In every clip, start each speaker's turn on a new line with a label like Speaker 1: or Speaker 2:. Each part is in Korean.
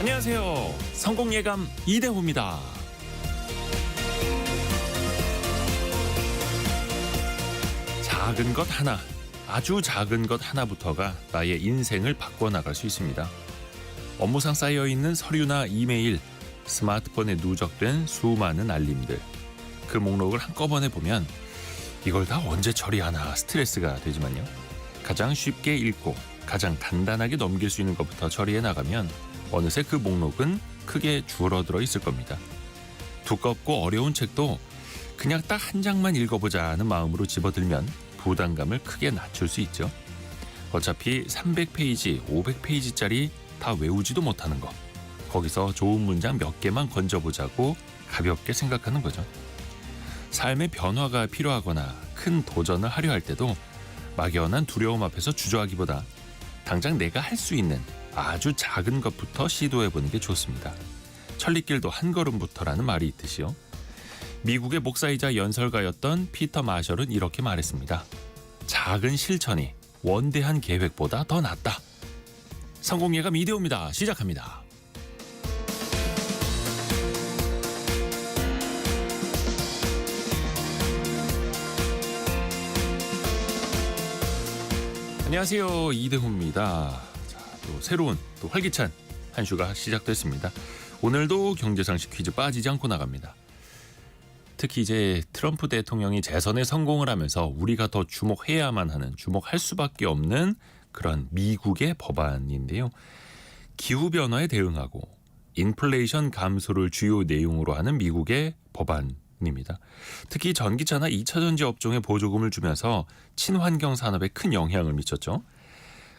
Speaker 1: 안녕하세요. 성공예감 이대호입니다. 작은 것 하나, 아주 작은 것 하나부터가 나의 인생을 바꿔나갈 수 있습니다. 업무상 쌓여있는 서류나 이메일, 스마트폰에 누적된 수많은 알림들. 그 목록을 한꺼번에 보면 이걸 다 언제 처리하나 스트레스가 되지만요. 가장 쉽게 읽고 가장 간단하게 넘길 수 있는 것부터 처리해 나가면 어느새 그 목록은 크게 줄어들어 있을 겁니다. 두껍고 어려운 책도 그냥 딱 한 장만 읽어보자 하는 마음으로 집어들면 부담감을 크게 낮출 수 있죠. 어차피 300페이지, 500페이지짜리 다 외우지도 못하는 거. 거기서 좋은 문장 몇 개만 건져보자고 가볍게 생각하는 거죠. 삶의 변화가 필요하거나 큰 도전을 하려 할 때도 막연한 두려움 앞에서 주저하기보다 당장 내가 할 수 있는 아주 작은 것부터 시도해보는 게 좋습니다. 천리길도 한 걸음부터라는 말이 있듯이요. 미국의 목사이자 연설가였던 피터 마셜은 이렇게 말했습니다. 작은 실천이 원대한 계획보다 더 낫다. 성공예감 이대호입니다. 시작합니다. 안녕하세요. 이대호입니다. 자, 또 새로운 또 활기찬 한 주가 시작됐습니다. 오늘도 경제상식 퀴즈 빠지지 않고 나갑니다. 특히 이제 트럼프 대통령이 재선에 성공을 하면서 우리가 더 주목해야만 하는, 주목할 수밖에 없는 그런 미국의 법안인데요. 기후변화에 대응하고 인플레이션 감소를 주요 내용으로 하는 미국의 법안입니다. 특히 전기차나 2차전지 업종에 보조금을 주면서 친환경 산업에 큰 영향을 미쳤죠.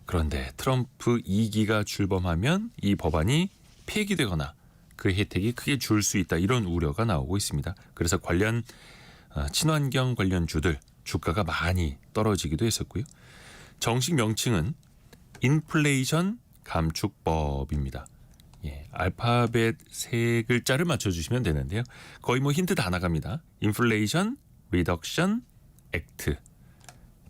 Speaker 1: 그런데 트럼프 2기가 출범하면 이 법안이 폐기되거나 그 혜택이 크게 줄 수 있다, 이런 우려가 나오고 있습니다. 그래서 관련 친환경 관련주들 주가가 많이 떨어지기도 했었고요. 정식 명칭은 인플레이션 감축법입니다. 예, 알파벳 세 글자를 맞춰주시면 되는데요. 거의 뭐 힌트 다 나갑니다. 인플레이션 리덕션 액트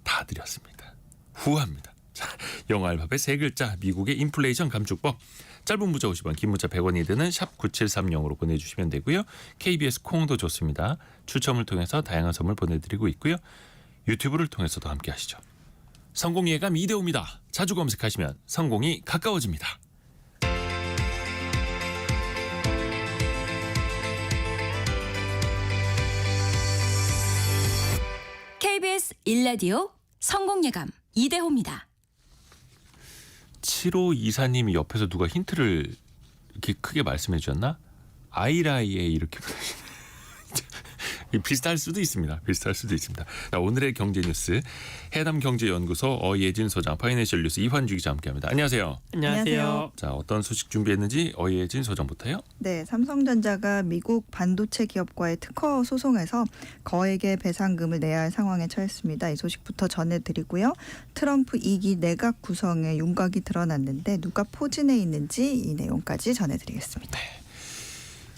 Speaker 1: 다 드렸습니다. 후합니다. 자, 영어 알파벳 세 글자 미국의 인플레이션 감축법. 짧은 문자 50원, 긴 문자 100원이 드는 샵 9730으로 보내주시면 되고요. KBS 콩도 좋습니다. 추첨을 통해서 다양한 선물 보내드리고 있고요. 유튜브를 통해서도 함께 하시죠. 성공예감 이대호입니다. 자주 검색하시면 성공이 가까워집니다.
Speaker 2: KBS 1라디오 성공예감 이대호입니다.
Speaker 1: 7524님이 옆에서 누가 힌트를 이렇게 크게 말씀해 주셨나? 아이라이에 이렇게 비슷할 수도 있습니다. 비슷할 수도 있습니다. 자, 오늘의 경제 뉴스 해남경제연구소 어예진 소장, 파이낸셜 뉴스 이환주 기자 함께합니다. 안녕하세요.
Speaker 3: 안녕하세요.
Speaker 1: 자, 어떤 소식 준비했는지 어예진 소장부터요.
Speaker 3: 네, 삼성전자가 미국 반도체 기업과의 특허 소송에서 거액의 배상금을 내야 할 상황에 처했습니다. 이 소식부터 전해드리고요. 트럼프 2기 내각 구성에 윤곽이 드러났는데 누가 포진해 있는지 이 내용까지 전해드리겠습니다.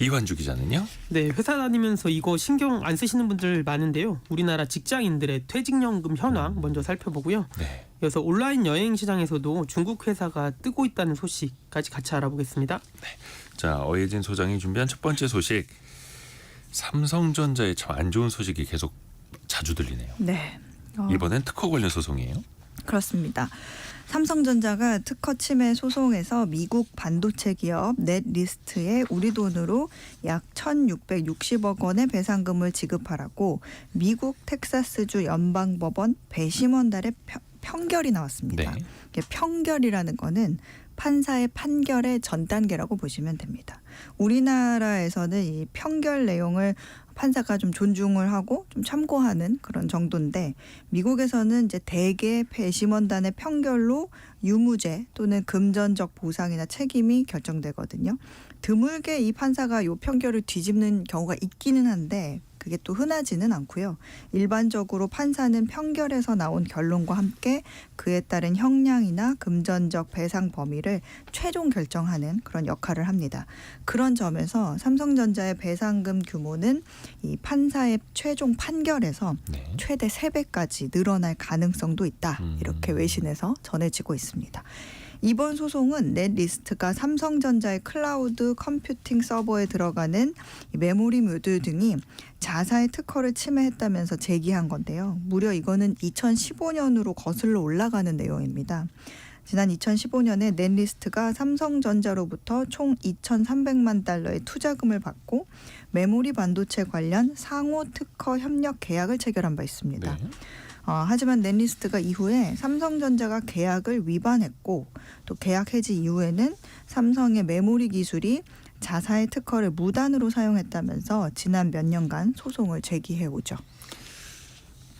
Speaker 1: 이환주 기자는요?
Speaker 4: 네, 회사 다니면서 이거 신경 안 쓰시는 분들 많은데요. 우리나라 직장인들의 퇴직연금 현황 먼저 살펴보고요.
Speaker 1: 네.
Speaker 4: 이어서 온라인 여행 시장에서도 중국 회사가 뜨고 있다는 소식까지 같이 알아보겠습니다.
Speaker 1: 자, 어예진 소장이 준비한 첫 번째 소식. 삼성전자의 참 안 좋은 소식이 계속 자주 들리네요.
Speaker 3: 네.
Speaker 1: 이번엔 특허 관련 소송이에요?
Speaker 3: 그렇습니다. 삼성전자가 특허 침해 소송에서 미국 반도체 기업 넷리스트에 우리 돈으로 약 1,660억 원의 배상금을 지급하라고 미국 텍사스주 연방법원 배심원단의 평결이 나왔습니다.
Speaker 1: 네.
Speaker 3: 이게 평결이라는 거는 판사의 판결의 전 단계라고 보시면 됩니다. 우리나라에서는 이 평결 내용을 판사가 좀 존중을 하고 좀 참고하는 그런 정도인데, 미국에서는 이제 대개 배심원단의 평결로 유무죄 또는 금전적 보상이나 책임이 결정되거든요. 드물게 이 판사가 이 평결을 뒤집는 경우가 있기는 한데 그게 또 흔하지는 않고요. 일반적으로 판사는 평결에서 나온 결론과 함께 그에 따른 형량이나 금전적 배상 범위를 최종 결정하는 그런 역할을 합니다. 그런 점에서 삼성전자의 배상금 규모는 이 판사의 최종 판결에서
Speaker 1: 네.
Speaker 3: 최대 3배까지 늘어날 가능성도 있다. 이렇게 외신에서 전해지고 있습니다. 이번 소송은 넷리스트가 삼성전자의 클라우드 컴퓨팅 서버에 들어가는 이 메모리 모듈 등이 자사의 특허를 침해했다면서 제기한 건데요. 무려 이거는 2015년으로 거슬러 올라가는 내용입니다. 지난 2015년에 넷리스트가 삼성전자로부터 총 2,300만 달러의 투자금을 받고 메모리 반도체 관련 상호 특허 협력 계약을 체결한 바 있습니다.
Speaker 1: 네.
Speaker 3: 하지만 넷리스트가 이후에 삼성전자가 계약을 위반했고 또 계약 해지 이후에는 삼성의 메모리 기술이 자사의 특허를 무단으로 사용했다면서 지난 몇 년간 소송을 제기해오죠.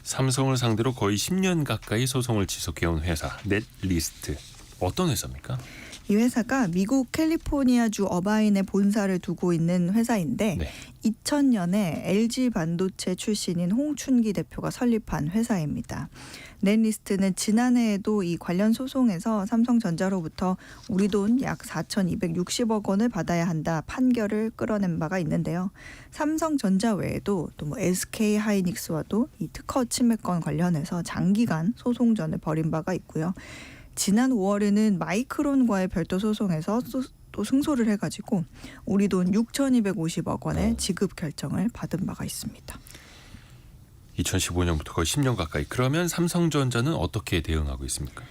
Speaker 1: 삼성을 상대로 거의 10년 가까이 소송을 지속해온 회사 넷리스트. 어떤 회사입니까?
Speaker 3: 이 회사가 미국 캘리포니아주 어바인에 본사를 두고 있는 회사인데
Speaker 1: 네.
Speaker 3: 2000년에 LG 반도체 출신인 홍춘기 대표가 설립한 회사입니다. 넷리스트는 지난해에도 이 관련 소송에서 삼성전자로부터 우리 돈 약 4,260억 원을 받아야 한다 판결을 끌어낸 바가 있는데요. 삼성전자 외에도 또 SK 하이닉스와도 이 특허 침해권 관련해서 장기간 소송전을 벌인 바가 있고요. 지난 5월에는 마이크론과의 별도 소송에서 또 승소를 해가지고 우리 돈 6,250억 원의 지급 결정을 받은 바가 있습니다.
Speaker 1: 2015년부터 거의 10년 가까이. 그러면 삼성전자는 어떻게 대응하고 있습니까?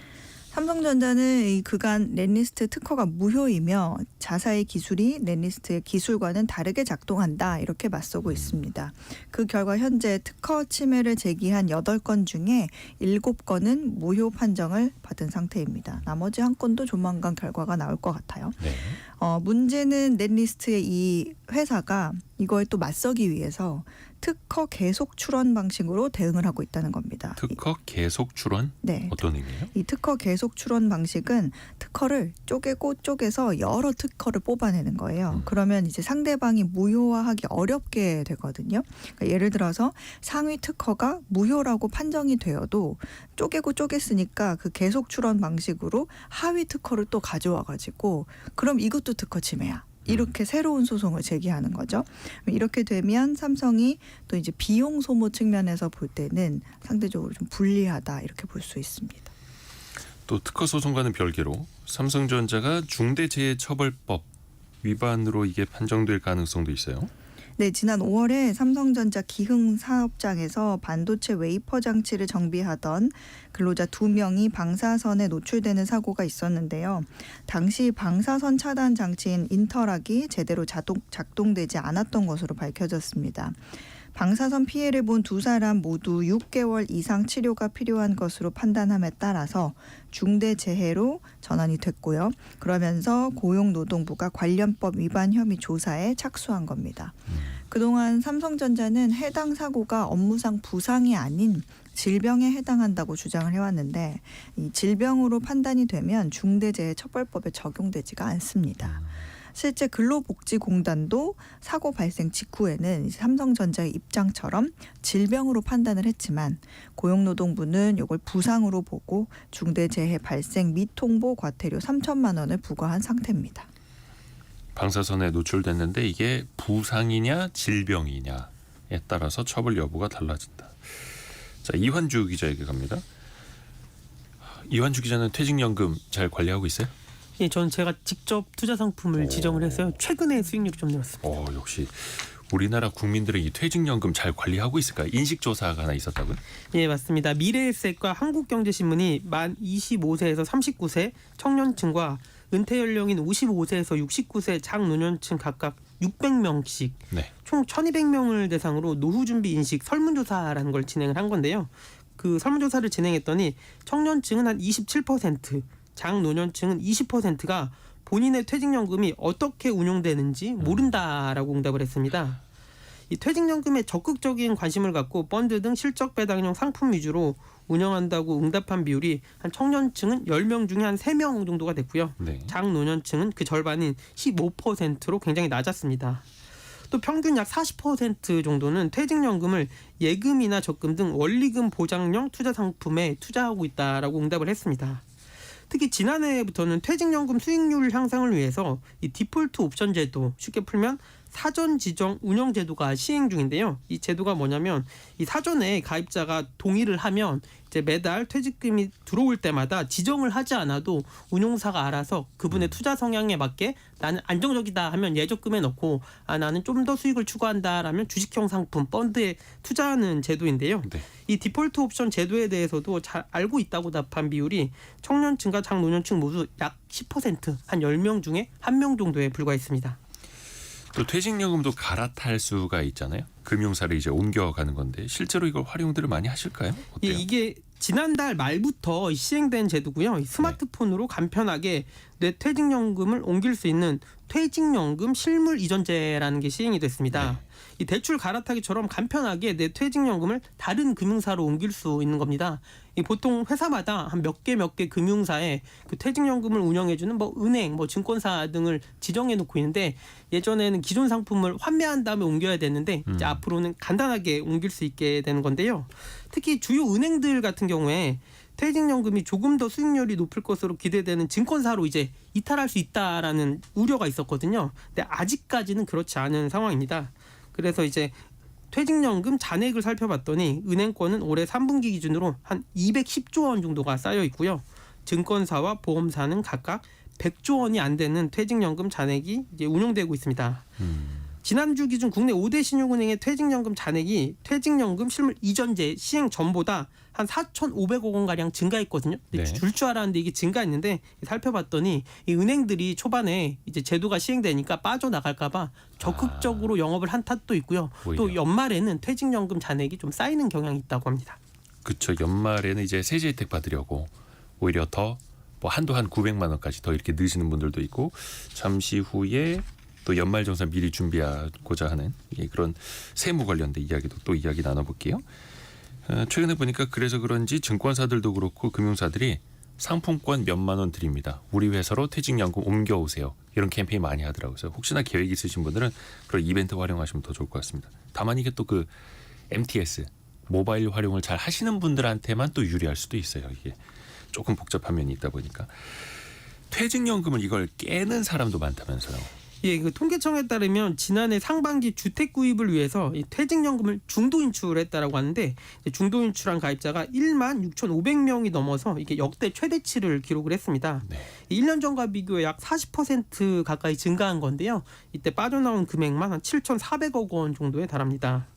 Speaker 3: 삼성전자는 이 그간 넷리스트 특허가 무효이며 자사의 기술이 넷리스트의 기술과는 다르게 작동한다 이렇게 맞서고 있습니다. 그 결과 현재 특허 침해를 제기한 8건 중에 7건은 무효 판정을 받은 상태입니다. 나머지 한 건도 조만간 결과가 나올 것 같아요.
Speaker 1: 네.
Speaker 3: 문제는 넷리스트의 이 회사가 이거에 또 맞서기 위해서 특허 계속 출원 방식으로 대응을 하고 있다는 겁니다.
Speaker 1: 특허 계속 출원?
Speaker 3: 네.
Speaker 1: 어떤 의미예요?
Speaker 3: 이 특허 계속 출원 방식은 특허를 쪼개서 여러 특허를 뽑아내는 거예요. 그러면 이제 상대방이 무효화하기 어렵게 되거든요. 그러니까 예를 들어서 상위 특허가 무효라고 판정이 되어도 쪼갰으니까 그 계속 출원 방식으로 하위 특허를 또 가져와 가지고 그럼 이것도 특허 침해야. 이렇게 새로운 소송을 제기하는 거죠. 이렇게 되면 삼성이 또 이제 비용 소모 측면에서 볼 때는 상대적으로 좀 불리하다 이렇게 볼 수 있습니다.
Speaker 1: 또 특허 소송과는 별개로 삼성전자가 중대재해처벌법 위반으로 이게 판정될 가능성도 있어요.
Speaker 3: 네, 지난 5월에 삼성전자 기흥 사업장에서 반도체 웨이퍼 장치를 정비하던 근로자 2명이 방사선에 노출되는 사고가 있었는데요. 당시 방사선 차단 장치인 인터락이 제대로 작동되지 않았던 것으로 밝혀졌습니다. 방사선 피해를 본 2사람 모두 6개월 이상 치료가 필요한 것으로 판단함에 따라서 중대재해로 전환이 됐고요. 그러면서 고용노동부가 관련법 위반 혐의 조사에 착수한 겁니다. 그동안 삼성전자는 해당 사고가 업무상 부상이 아닌 질병에 해당한다고 주장을 해왔는데 이 질병으로 판단이 되면 중대재해처벌법에 적용되지가 않습니다. 실제 근로복지공단도 사고 발생 직후에는 삼성전자의 입장처럼 질병으로 판단을 했지만 고용노동부는 이걸 부상으로 보고 중대재해 발생 미통보 과태료 3천만 원을 부과한 상태입니다.
Speaker 1: 방사선에 노출됐는데 이게 부상이냐 질병이냐에 따라서 처벌 여부가 달라진다. 자, 이환주 기자에게 갑니다. 이환주 기자는 퇴직연금 잘 관리하고 있어요?
Speaker 4: 예, 저는 제가 직접 투자 상품을 지정을 해서요. 최근에 수익률이 좀 늘었습니다.
Speaker 1: 역시 우리나라 국민들의 이 퇴직연금 잘 관리하고 있을까? 인식조사가 하나 있었다고요?
Speaker 4: 예, 맞습니다. 미래에셋과 한국경제신문이 만 25세에서 39세 청년층과 은퇴 연령인 55세에서 69세 장노년층 각각 600명씩
Speaker 1: 네.
Speaker 4: 총 1,200명을 대상으로 노후 준비 인식 설문조사라는 걸 진행을 한 건데요. 그 설문조사를 진행했더니 청년층은 한 27%, 장노년층은 20%가 본인의 퇴직연금이 어떻게 운용되는지 모른다라고 응답을 했습니다. 이 퇴직연금에 적극적인 관심을 갖고 펀드 등 실적 배당형 상품 위주로 운영한다고 응답한 비율이 한 청년층은 10명 중에 한 3명 정도가 됐고요.
Speaker 1: 네.
Speaker 4: 장노년층은 그 절반인 15%로 굉장히 낮았습니다. 또 평균 약 40% 정도는 퇴직연금을 예금이나 적금 등 원리금 보장형 투자 상품에 투자하고 있다라고 응답을 했습니다. 특히 지난해부터는 퇴직연금 수익률 향상을 위해서 이 디폴트 옵션 제도, 쉽게 풀면 사전 지정 운영 제도가 시행 중인데요. 이 제도가 뭐냐면 이 사전에 가입자가 동의를 하면 이제 매달 퇴직금이 들어올 때마다 지정을 하지 않아도 운용사가 알아서 그분의 투자 성향에 맞게 나는 안정적이다 하면 예적금에 넣고 나는 좀 더 수익을 추구한다라면 주식형 상품 펀드에 투자하는 제도인데요.
Speaker 1: 네.
Speaker 4: 이 디폴트 옵션 제도에 대해서도 잘 알고 있다고 답한 비율이 청년층과 장노년층 모두 약 10%, 한 10명 중에 1명 정도에 불과했습니다.
Speaker 1: 또 퇴직연금도 갈아탈 수가 있잖아요. 금융사를 이제 옮겨가는 건데 실제로 이걸 활용들을 많이 하실까요?
Speaker 4: 예,
Speaker 1: 어때요?
Speaker 4: 이게 지난달 말부터 시행된 제도고요. 이 스마트폰으로 간편하게 내 퇴직연금을 옮길 수 있는 퇴직연금 실물 이전제라는 게 시행이 됐습니다.
Speaker 1: 네.
Speaker 4: 이 대출 갈아타기처럼 간편하게 내 퇴직연금을 다른 금융사로 옮길 수 있는 겁니다. 이 보통 회사마다 한 몇 개 금융사에 그 퇴직연금을 운영해주는 뭐 은행, 뭐 증권사 등을 지정해 놓고 있는데 예전에는 기존 상품을 환매한 다음에 옮겨야 됐는데 이제 앞으로는 간단하게 옮길 수 있게 되는 건데요. 특히 주요 은행들 같은 경우에 퇴직연금이 조금 더 수익률이 높을 것으로 기대되는 증권사로 이제 이탈할 수 있다라는 우려가 있었거든요. 근데 아직까지는 그렇지 않은 상황입니다. 그래서 이제 퇴직연금 잔액을 살펴봤더니 은행권은 올해 3분기 기준으로 한 210조 원 정도가 쌓여 있고요. 증권사와 보험사는 각각 100조 원이 안 되는 퇴직연금 잔액이 이제 운용되고 있습니다. 지난주 기준 국내 5대 신용은행의 퇴직연금 잔액이 퇴직연금 실물 이전제 시행 전보다 한 4,500억 원가량 증가했거든요.
Speaker 1: 네.
Speaker 4: 줄 줄 알았는데 이게 증가했는데 살펴봤더니 이 은행들이 초반에 이제 제도가 시행되니까 빠져나갈까봐 적극적으로 영업을 한 탓도 있고요. 또
Speaker 1: 오히려.
Speaker 4: 연말에는 퇴직연금 잔액이 좀 쌓이는 경향이 있다고 합니다.
Speaker 1: 그렇죠. 연말에는 이제 세제 혜택 받으려고 오히려 더 뭐 한도 한 900만 원까지 더 이렇게 넣으시는 분들도 있고 잠시 후에 또 연말정산 미리 준비하고자 하는 그런 세무 관련된 이야기도 또 이야기 나눠볼게요. 최근에 보니까 그래서 그런지 증권사들도 그렇고 금융사들이 상품권 몇만 원 드립니다. 우리 회사로 퇴직연금 옮겨오세요. 이런 캠페인 많이 하더라고요. 그래서 혹시나 계획 있으신 분들은 그런 이벤트 활용하시면 더 좋을 것 같습니다. 다만 이게 또 그 MTS 모바일 활용을 잘 하시는 분들한테만 또 유리할 수도 있어요. 이게 조금 복잡한 면이 있다 보니까 퇴직연금을 이걸 깨는 사람도 많다면서요.
Speaker 4: 예, 그 통계청에 따르면 지난해 상반기 주택 구입을 위해서 이 퇴직연금을 중도 인출했다라고 하는데 중도 인출한 가입자가 1만 6,500명이 넘어서 이게 역대 최대치를 기록을 했습니다.
Speaker 1: 네.
Speaker 4: 1년 전과 비교해 약 40% 가까이 증가한 건데요. 이때 빠져나온 금액만 한 7,400억 원 정도에 달합니다.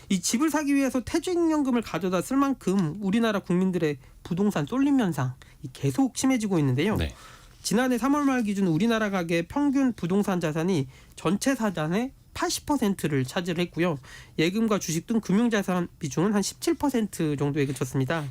Speaker 4: 이 집을 사기 위해서 퇴직연금을 가져다 쓸 만큼 우리나라 국민들의 부동산 쏠림 현상 계속 심해지고 있는데요.
Speaker 1: 네.
Speaker 4: 지난해 3월 말 기준 우리나라 가계의 평균 부동산 자산이 전체 자산의 80%를 차지했고요. 예금과 주식 등 금융자산 비중은 한 17% 정도에 그쳤습니다.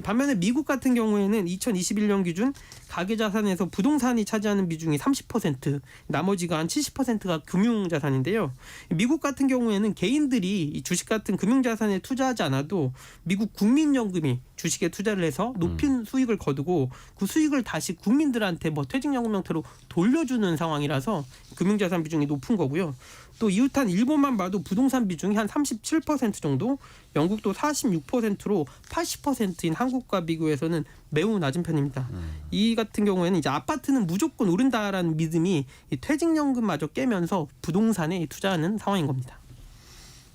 Speaker 4: 반면에 미국 같은 경우에는 2021년 기준 가계자산에서 부동산이 차지하는 비중이 30%, 나머지가 한 70%가 금융자산인데요. 미국 같은 경우에는 개인들이 주식 같은 금융자산에 투자하지 않아도 미국 국민연금이 주식에 투자를 해서 높은 수익을 거두고 그 수익을 다시 국민들한테 뭐 퇴직연금 형태로 돌려주는 상황이라서 금융자산 비중이 높은 거고요. 또 이웃한 일본만 봐도 부동산 비중이 한 37% 정도, 영국도 46%로 80%인 한국과 비교해서는 매우 낮은 편입니다. 이 같은 경우에는 이제 아파트는 무조건 오른다라는 믿음이 이 퇴직연금마저 깨면서 부동산에 투자하는 상황인 겁니다.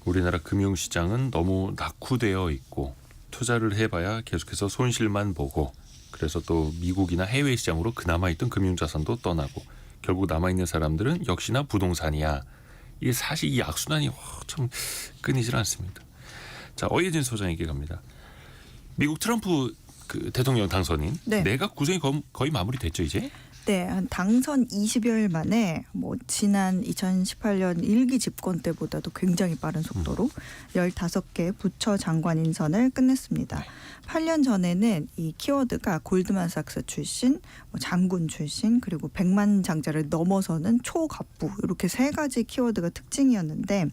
Speaker 1: 우리나라 금융시장은 너무 낙후되어 있고 투자를 해봐야 계속해서 손실만 보고 그래서 또 미국이나 해외 시장으로 그나마 있던 금융자산도 떠나고 결국 남아있는 사람들은 역시나 부동산이야. 이게 사실 이 악순환이 참 끊이질 않습니다. 자, 어예진 소장에게 갑니다. 미국 트럼프 그 대통령 당선인
Speaker 3: 네.
Speaker 1: 내각 구성이 거의 마무리됐죠 이제?
Speaker 3: 네, 한 당선 20여일 만에 뭐 지난 2018년 1기 집권 때보다도 굉장히 빠른 속도로 15개 부처 장관 인선을 끝냈습니다. 8년 전에는 이 키워드가 골드만삭스 출신, 뭐 장군 출신, 그리고 백만장자를 넘어서는 초갑부 이렇게 세 가지 키워드가 특징이었는데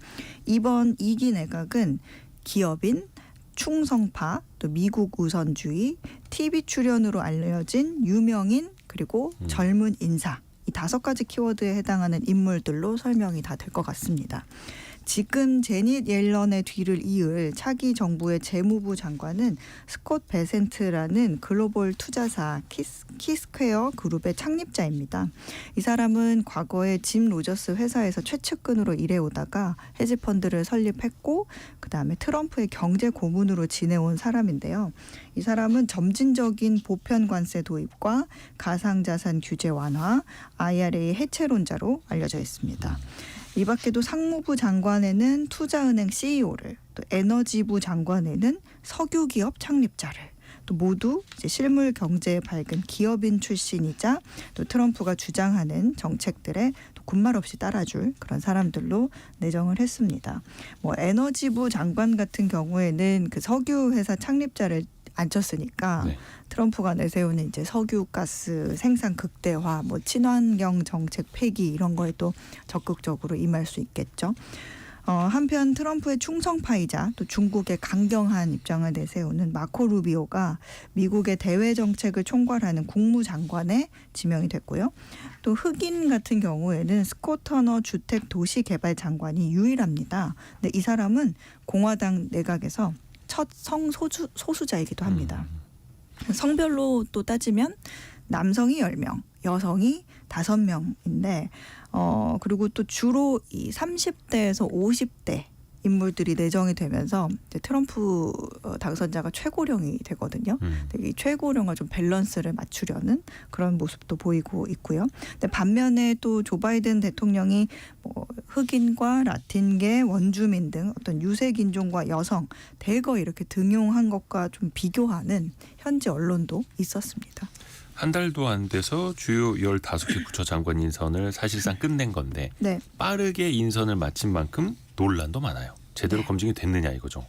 Speaker 3: 이번 2기 내각은 기업인, 충성파, 또 미국 우선주의, TV 출연으로 알려진 유명인, 그리고 젊은 인사 이 5가지 키워드에 해당하는 인물들로 설명이 다 될 것 같습니다. 지금 제닛 옐런의 뒤를 이을 차기 정부의 재무부 장관은 스콧 베센트라는 글로벌 투자사 키스퀘어 그룹의 창립자입니다. 이 사람은 과거에 짐 로저스 회사에서 최측근으로 일해오다가 헤지펀드를 설립했고 그다음에 트럼프의 경제 고문으로 지내온 사람인데요. 이 사람은 점진적인 보편 관세 도입과 가상자산 규제 완화, IRA 해체론자로 알려져 있습니다. 이 밖에도 상무부 장관에는 투자은행 CEO를, 또 에너지부 장관에는 석유기업 창립자를, 또 모두 이제 실물 경제에 밝은 기업인 출신이자 또 트럼프가 주장하는 정책들에 또 군말 없이 따라줄 그런 사람들로 내정을 했습니다. 뭐 에너지부 장관 같은 경우에는 그 석유 회사 창립자를 앉혔으니까
Speaker 1: 네.
Speaker 3: 트럼프가 내세우는 이제 석유 가스 생산 극대화, 뭐 친환경 정책 폐기 이런 거에 또 적극적으로 임할 수 있겠죠. 한편 트럼프의 충성파이자 또 중국의 강경한 입장을 내세우는 마코 루비오가 미국의 대외 정책을 총괄하는 국무장관에 지명이 됐고요. 또 흑인 같은 경우에는 스콧 터너 주택 도시 개발 장관이 유일합니다. 근데 이 사람은 공화당 내각에서 첫 성소수자이기도 합니다. 성별로 또 따지면 남성이 10명, 여성이 5명인데 그리고 또 주로 이 30대에서 50대 인물들이 내정이 되면서 이제 트럼프 당선자가 최고령이 되거든요. 이 최고령과 좀 밸런스를 맞추려는 그런 모습도 보이고 있고요. 근데 반면에 또 조 바이든 대통령이 뭐 흑인과 라틴계, 원주민 등 어떤 유색 인종과 여성 대거 이렇게 등용한 것과 좀 비교하는 현지 언론도 있었습니다.
Speaker 1: 한 달도 안 돼서 주요 15개 부처 장관 인선을 사실상 끝낸 건데
Speaker 3: 네.
Speaker 1: 빠르게 인선을 마친 만큼 논란도 많아요. 제대로 검증이 됐느냐 이거죠.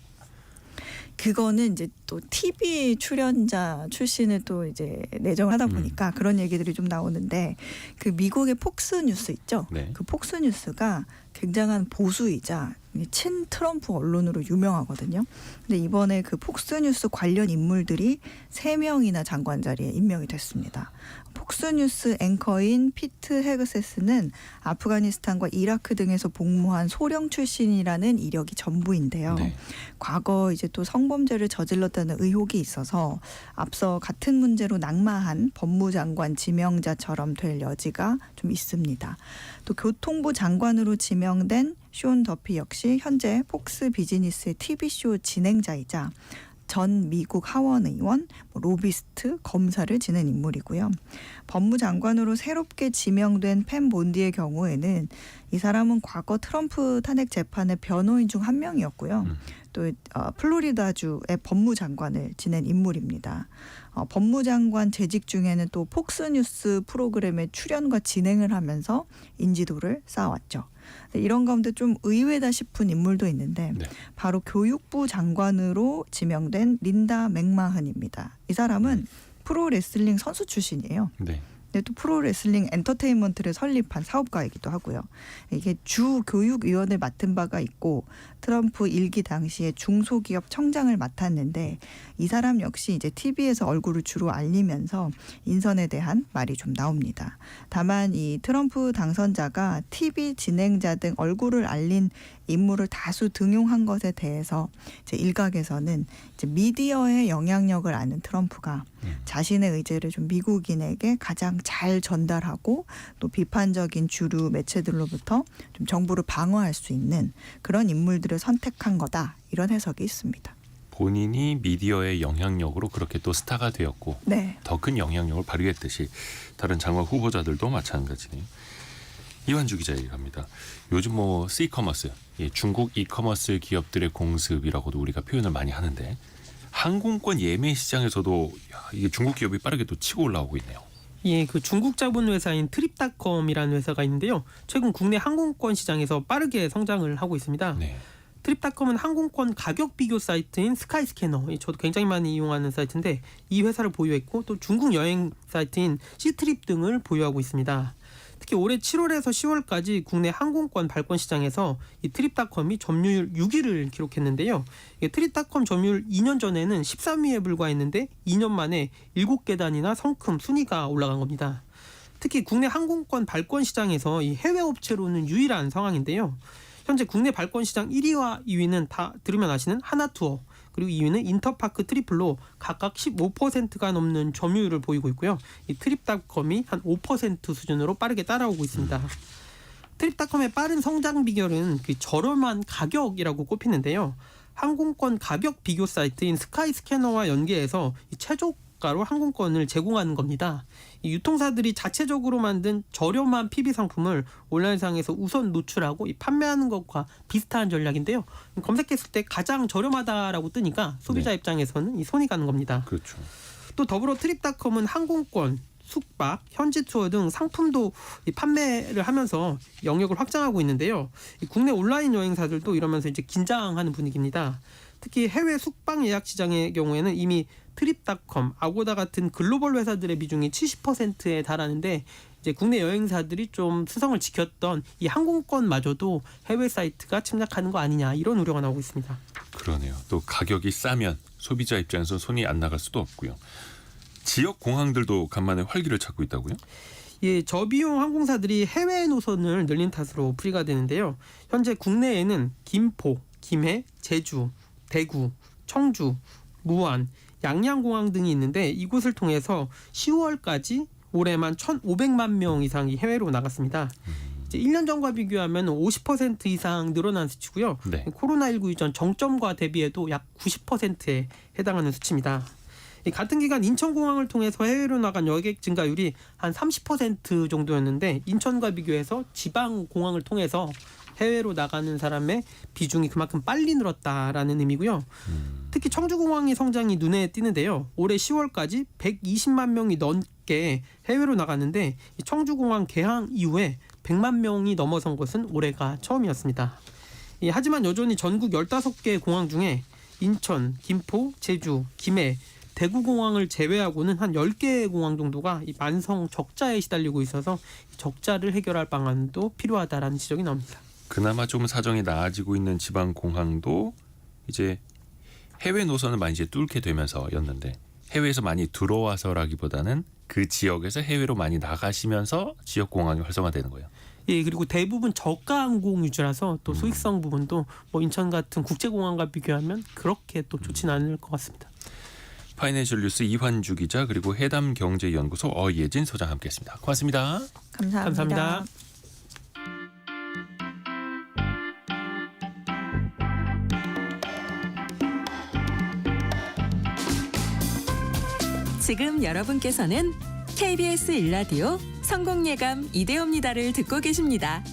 Speaker 3: 그거는 이제 또 TV 출연자 출신을 또 이제 내정을 하다 보니까 그런 얘기들이 좀 나오는데 그 미국의 폭스뉴스 있죠.
Speaker 1: 네.
Speaker 3: 그 폭스뉴스가 굉장한 보수이자 친 트럼프 언론으로 유명하거든요. 근데 이번에 그 폭스뉴스 관련 인물들이 3명이나 장관 자리에 임명이 됐습니다. 폭스뉴스 앵커인 피트 헤그세스는 아프가니스탄과 이라크 등에서 복무한 소령 출신이라는 이력이 전부인데요.
Speaker 1: 네.
Speaker 3: 과거 이제 또 성범죄를 저질렀다는 의혹이 있어서 앞서 같은 문제로 낙마한 법무장관 지명자처럼 될 여지가 좀 있습니다. 또 교통부 장관으로 지명된 쇼온 더피 역시 현재 폭스 비즈니스의 TV쇼 진행자이자 전 미국 하원 의원, 로비스트, 검사를 지낸 인물이고요. 법무장관으로 새롭게 지명된 펜 본디의 경우에는 이 사람은 과거 트럼프 탄핵 재판의 변호인 중 한 명이었고요. 또 플로리다주의 법무장관을 지낸 인물입니다. 법무장관 재직 중에는 또 폭스뉴스 프로그램의 출연과 진행을 하면서 인지도를 쌓아왔죠. 이런 가운데 좀 의외다 싶은 인물도 있는데
Speaker 1: 네.
Speaker 3: 바로 교육부 장관으로 지명된 린다 맥마흔입니다. 이 사람은 프로레슬링 선수 출신이에요.
Speaker 1: 네.
Speaker 3: 근데 또 프로레슬링 엔터테인먼트를 설립한 사업가이기도 하고요. 이게 주 교육위원을 맡은 바가 있고 트럼프 일기 당시에 중소기업 청장을 맡았는데 이 사람 역시 이제 TV에서 얼굴을 주로 알리면서 인선에 대한 말이 좀 나옵니다. 다만 이 트럼프 당선자가 TV 진행자 등 얼굴을 알린 인물을 다수 등용한 것에 대해서 이제 일각에서는 이제 미디어의 영향력을 아는 트럼프가 자신의 의제를 좀 미국인에게 가장 잘 전달하고 또 비판적인 주류 매체들로부터 좀 정부를 방어할 수 있는 그런 인물들을 선택한 거다 이런 해석이 있습니다.
Speaker 1: 본인이 미디어의 영향력으로 그렇게 또 스타가 되었고
Speaker 3: 네.
Speaker 1: 더 큰 영향력을 발휘했듯이 다른 장관 후보자들도 마찬가지네요. 이완주 기자 얘기합니다. 요즘 뭐 C커머스, 중국 이커머스 기업들의 공습이라고도 우리가 표현을 많이 하는데 항공권 예매 시장에서도 이게 중국 기업이 빠르게 또 치고 올라오고 있네요.
Speaker 4: 예, 그 중국 자본 회사인 트립닷컴이라는 회사가 있는데요. 최근 국내 항공권 시장에서 빠르게 성장을 하고 있습니다.
Speaker 1: 네.
Speaker 4: 트립닷컴은 항공권 가격 비교 사이트인 스카이스캐너, 저도 굉장히 많이 이용하는 사이트인데 이 회사를 보유했고 또 중국 여행 사이트인 시트립 등을 보유하고 있습니다. 특히 올해 7월에서 10월까지 국내 항공권 발권 시장에서 이 트립닷컴이 점유율 6위를 기록했는데요. 트립닷컴 점유율 2년 전에는 13위에 불과했는데 2년 만에 7계단이나 성큼 순위가 올라간 겁니다. 특히 국내 항공권 발권 시장에서 이 해외 업체로는 유일한 상황인데요. 현재 국내 발권 시장 1위와 2위는 다 들으면 아시는 하나투어, 그리고 2위는 인터파크 트리플로 각각 15%가 넘는 점유율을 보이고 있고요. 이 트립닷컴이 한 5% 수준으로 빠르게 따라오고 있습니다. 트립닷컴의 빠른 성장 비결은 그 저렴한 가격이라고 꼽히는데요. 항공권 가격 비교 사이트인 스카이스캐너와 연계해서 이 최저가로 항공권을 제공하는 겁니다. 이 유통사들이 자체적으로 만든 저렴한 PB 상품을 온라인상에서 우선 노출하고 이 판매하는 것과 비슷한 전략인데요. 검색했을 때 가장 저렴하다라고 뜨니까 소비자 입장에서는 이 손이 가는 겁니다.
Speaker 1: 그렇죠.
Speaker 4: 또 더불어 트립닷컴은 항공권, 숙박, 현지 투어 등 상품도 이 판매를 하면서 영역을 확장하고 있는데요. 이 국내 온라인 여행사들도 이러면서 이제 긴장하는 분위기입니다. 특히 해외 숙박 예약 시장의 경우에는 이미 트립닷컴, 아고다 같은 글로벌 회사들의 비중이 70%에 달하는데 이제 국내 여행사들이 좀 수성을 지켰던 이 항공권마저도 해외 사이트가 침략하는 거 아니냐 이런 우려가 나오고 있습니다.
Speaker 1: 그러네요. 또 가격이 싸면 소비자 입장에서 손이 안 나갈 수도 없고요. 지역 공항들도 간만에 활기를 찾고 있다고요?
Speaker 4: 예, 저비용 항공사들이 해외 노선을 늘린 탓으로 풀이가 되는데요. 현재 국내에는 김포, 김해, 제주, 대구, 청주, 무안, 양양공항 등이 있는데 이곳을 통해서 10월까지 올해만 1,500만 명 이상이 해외로 나갔습니다. 이제 1년 전과 비교하면 50% 이상 늘어난 수치고요.
Speaker 1: 네.
Speaker 4: 코로나19 이전 정점과 대비해도 약 90%에 해당하는 수치입니다. 같은 기간 인천공항을 통해서 해외로 나간 여객 증가율이 한 30% 정도였는데 인천과 비교해서 지방공항을 통해서 해외로 나가는 사람의 비중이 그만큼 빨리 늘었다라는 의미고요. 특히 청주공항의 성장이 눈에 띄는데요. 올해 10월까지 120만 명이 넘게 해외로 나갔는데 청주공항 개항 이후에 100만 명이 넘어선 것은 올해가 처음이었습니다. 하지만 여전히 전국 15개 공항 중에 인천, 김포, 제주, 김해, 대구공항을 제외하고는 한 10개 공항 정도가 이 만성 적자에 시달리고 있어서 적자를 해결할 방안도 필요하다라는 지적이 나옵니다.
Speaker 1: 그나마 좀 사정이 나아지고 있는 지방 공항도 이제 해외 노선을 많이 이제 뚫게 되면서였는데 해외에서 많이 들어와서라기보다는 그 지역에서 해외로 많이 나가시면서 지역 공항이 활성화되는 거예요.
Speaker 4: 예, 그리고 대부분 저가 항공 위주라서 또 수익성 부분도 뭐 인천 같은 국제공항과 비교하면 그렇게 또 좋지는 않을 것 같습니다.
Speaker 1: 파이낸셜 뉴스 이환주 기자 그리고 해담경제연구소 어예진 소장 함께했습니다. 고맙습니다.
Speaker 3: 감사합니다.
Speaker 2: 지금 여러분께서는 KBS 일라디오 성공예감 이대호입니다를 듣고 계십니다.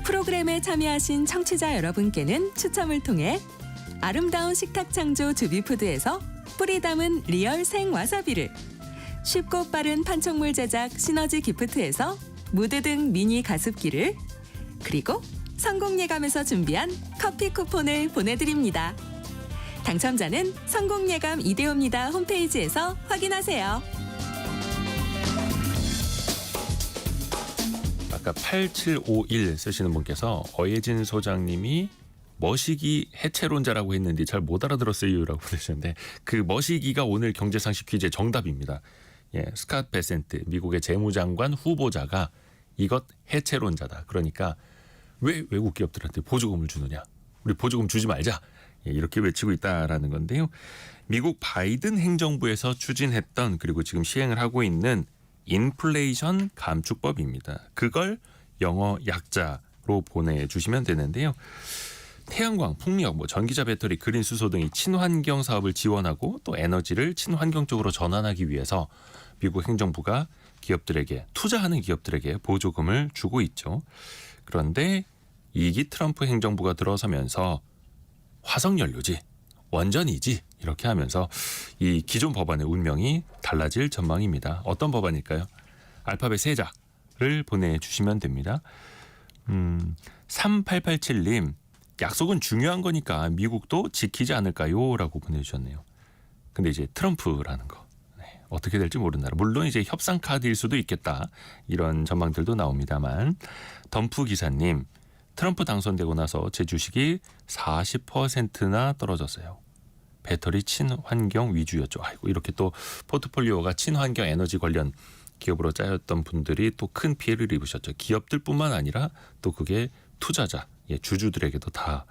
Speaker 2: 프로그램에 참여하신 청취자 여러분께는 추첨을 통해 아름다운 식탁 창조 주비푸드에서 뿌리 담은 리얼 생 와사비를, 쉽고 빠른 판촉물 제작 시너지 기프트에서 무드 등 미니 가습기를, 그리고 성공예감에서 준비한 커피 쿠폰을 보내드립니다. 당첨자는 성공예감 이대호입니다 홈페이지에서 확인하세요.
Speaker 1: 아까 8751 쓰시는 분께서 어예진 소장님이 머시기 해체론자라고 했는데 잘 못 알아들었어요라고 보내주셨는데 그 머시기가 오늘 경제상식 퀴즈의 정답입니다. 예, 스캇 베센트 미국의 재무장관 후보자가 이것 해체론자다. 그러니까 왜 외국 기업들한테 보조금을 주느냐. 우리 보조금 주지 말자. 예, 이렇게 외치고 있다라는 건데요. 미국 바이든 행정부에서 추진했던 그리고 지금 시행을 하고 있는 인플레이션 감축법입니다. 그걸 영어 약자로 보내주시면 되는데요. 태양광, 풍력, 전기차 배터리, 그린 수소 등이 친환경 사업을 지원하고 또 에너지를 친환경적으로 전환하기 위해서 미국 행정부가 기업들에게 투자하는 기업들에게 보조금을 주고 있죠. 그런데 2기 트럼프 행정부가 들어서면서 화석연료지, 원전이지 이렇게 하면서 이 기존 법안의 운명이 달라질 전망입니다. 어떤 법안일까요? 알파벳 3자를 보내주시면 됩니다. 3887님 약속은 중요한 거니까 미국도 지키지 않을까요? 라고 보내주셨네요. 근데 이제 트럼프라는 거 어떻게 될지 모른다. 물론 이제 협상 카드일 수도 있겠다. 이런 전망들도 나옵니다만 덤프 기사님 트럼프 당선되고 나서 제 주식이 40%나 떨어졌어요. 배터리 친환경 위주였죠. 아이고 이렇게 또 포트폴리오가 친환경 에너지 관련 기업으로 짜였던 분들이 또 큰 피해를 입으셨죠. 기업들뿐만 아니라 또 그게 투자자 주주들에게도 다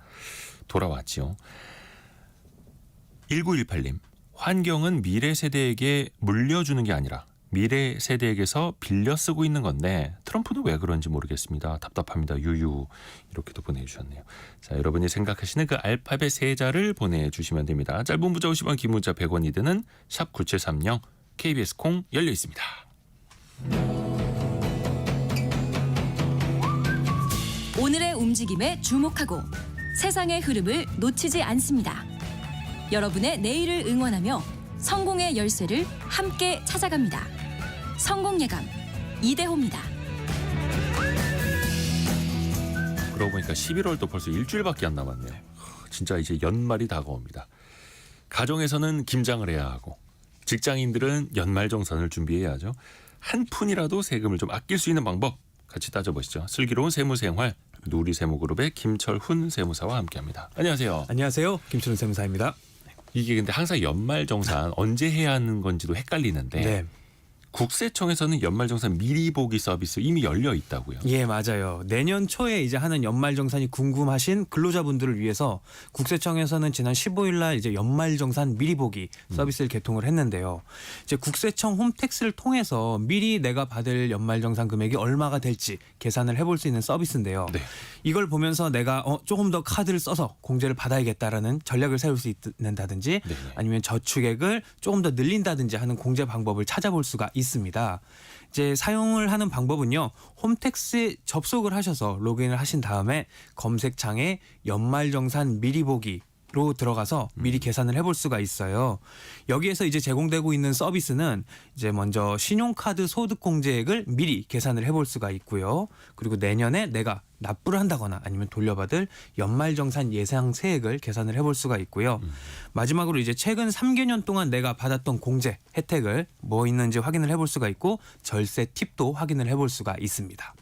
Speaker 1: 돌아왔지요. 1918님, 환경은 미래 세대에게 물려주는 게 아니라 미래 세대에게서 빌려 쓰고 있는 건데 트럼프는 왜 그런지 모르겠습니다. 답답합니다. 유유. 이렇게도 보내주셨네요. 자, 여러분이 생각하시는 그 알파벳 세자를 보내주시면 됩니다. 짧은 문자 50원, 긴 문자 100원이 드는 샵 9730 KBS 콩 열려 있습니다.
Speaker 5: 오늘의 움직임에 주목하고 세상의 흐름을 놓치지 않습니다. 여러분의 내일을 응원하며 성공의 열쇠를 함께 찾아갑니다. 성공 예감 이대호입니다.
Speaker 1: 그러고 보니까 11월도 벌써 일주일밖에 안 남았네요. 진짜 이제 연말이 다가옵니다. 가정에서는 김장을 해야 하고 직장인들은 연말정산을 준비해야죠. 한 푼이라도 세금을 좀 아낄 수 있는 방법 같이 따져보시죠. 슬기로운 세무생활 누리세무그룹의 김철훈 세무사와 함께합니다. 안녕하세요.
Speaker 6: 안녕하세요. 김철훈 세무사입니다.
Speaker 1: 이게 근데 항상 연말정산 언제 해야 하는 건지도 헷갈리는데
Speaker 6: 네.
Speaker 1: 국세청에서는 연말정산 미리 보기 서비스 이미 열려 있다고요.
Speaker 6: 예, 맞아요. 내년 초에 이제 하는 연말정산이 궁금하신 근로자분들을 위해서 국세청에서는 지난 15일 날 이제 연말정산 미리 보기 서비스를 개통을 했는데요. 이제 국세청 홈택스를 통해서 미리 내가 받을 연말정산 금액이 얼마가 될지 계산을 해볼 수 있는 서비스인데요.
Speaker 1: 네.
Speaker 6: 이걸 보면서 내가 조금 더 카드를 써서 공제를 받아야겠다라는 전략을 세울 수 있는다든지
Speaker 1: 네네.
Speaker 6: 아니면 저축액을 조금 더 늘린다든지 하는 공제 방법을 찾아볼 수가 있습니다. 이제 사용을 하는 방법은요. 홈택스에 접속을 하셔서 로그인을 하신 다음에 검색창에 연말정산 미리 보기로 들어가서 미리 계산을 해볼 수가 있어요. 여기에서 이제 제공되고 있는 서비스는 이제 먼저 신용카드 소득공제액을 미리 계산을 해볼 수가 있고요. 그리고 내년에 내가 납부를 한다거나 아니면 돌려받을 연말정산 예상 세액을 계산을 해볼 수가 있고요. 마지막으로 이제 최근 3개년 동안 내가 받았던 공제 혜택을 뭐 있는지 확인을 해볼 수가 있고 절세 팁도 확인을 해볼 수가 있습니다.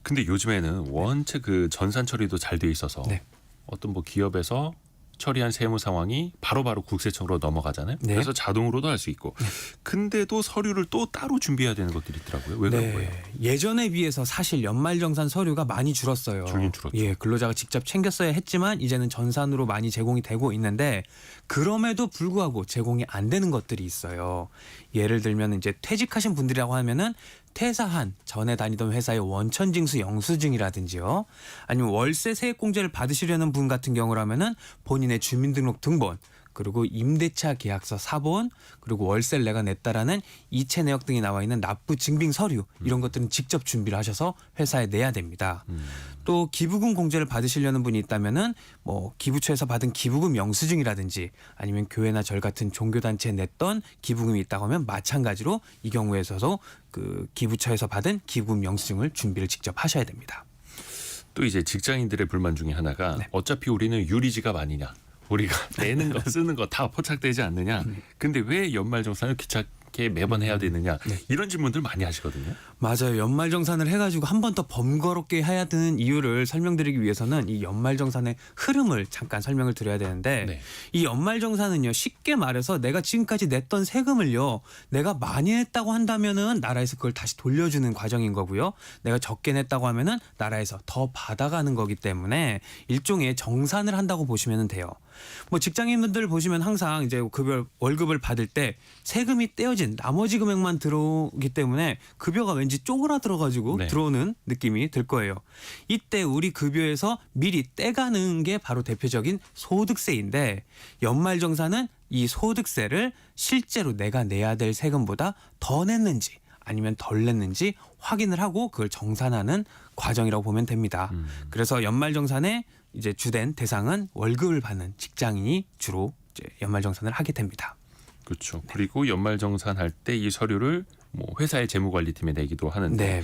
Speaker 1: 근데 요즘에는 원체 그 전산 처리도 잘 돼 있어서
Speaker 6: 네.
Speaker 1: 어떤 뭐 기업에서 처리한 세무 상황이 바로바로 국세청으로 넘어가잖아요.
Speaker 6: 네.
Speaker 1: 그래서 자동으로도 할 수 있고. 근데도 서류를 또 따로 준비해야 되는 것들이 있더라고요. 왜 그런 거예요?
Speaker 6: 예전에 비해서 사실 연말정산 서류가 많이 줄었어요.
Speaker 1: 줄긴 줄었죠.
Speaker 6: 예, 근로자가 직접 챙겼어야 했지만 이제는 전산으로 많이 제공이 되고 있는데 그럼에도 불구하고 제공이 안 되는 것들이 있어요. 예를 들면 이제 퇴직하신 분들이라고 하면은 퇴사한 전에 다니던 회사의 원천징수 영수증이라든지요. 아니면 월세 세액공제를 받으시려는 분 같은 경우라면은 본인의 주민등록 등본 그리고 임대차 계약서 사본 그리고 월세를 내가 냈다라는 이체 내역 등이 나와 있는 납부 증빙 서류 이런 것들은 직접 준비를 하셔서 회사에 내야 됩니다. 또 기부금 공제를 받으시려는 분이 있다면은 뭐 기부처에서 받은 기부금 영수증이라든지 아니면 교회나 절 같은 종교단체에 냈던 기부금이 있다고 하면 마찬가지로 이 경우에 있어서 그 기부처에서 받은 기부금 영수증을 준비를 직접 하셔야 됩니다.
Speaker 1: 또 이제 직장인들의 불만 중에 하나가
Speaker 6: 네.
Speaker 1: 어차피 우리는 유리지갑 아니냐. 우리가 내는 거 쓰는 거 다 포착되지 않느냐. 근데 왜 연말정산을 귀찮게 매번 해야 되느냐. 이런 질문들 많이 하시거든요.
Speaker 6: 맞아요. 연말정산을 해가지고 한 번 더 번거롭게 해야 되는 이유를 설명드리기 위해서는 이 연말정산의 흐름을 잠깐 설명을 드려야 되는데
Speaker 1: 네.
Speaker 6: 이 연말정산은요. 쉽게 말해서 내가 지금까지 냈던 세금을요. 내가 많이 냈다고 한다면은 나라에서 그걸 다시 돌려주는 과정인 거고요. 내가 적게 냈다고 하면은 나라에서 더 받아가는 거기 때문에 일종의 정산을 한다고 보시면 돼요. 뭐 직장인분들 보시면 항상 이제 급여 월급을 받을 때 세금이 떼어진 나머지 금액만 들어오기 때문에 급여가 왠지 쪼그라들어가지고
Speaker 1: 네.
Speaker 6: 들어오는 느낌이 들 거예요. 이때 우리 급여에서 미리 떼가는 게 바로 대표적인 소득세인데 연말정산은 이 소득세를 실제로 내가 내야 될 세금보다 더 냈는지 아니면 덜 냈는지 확인을 하고 그걸 정산하는 과정이라고 보면 됩니다. 그래서 연말정산의 이제 주된 대상은 월급을 받는 직장인이 주로 이제 연말정산을 하게 됩니다.
Speaker 1: 그렇죠. 그리고 연말정산 할 때 이 서류를 뭐 회사의 재무관리팀에 내기도 하는데
Speaker 6: 네.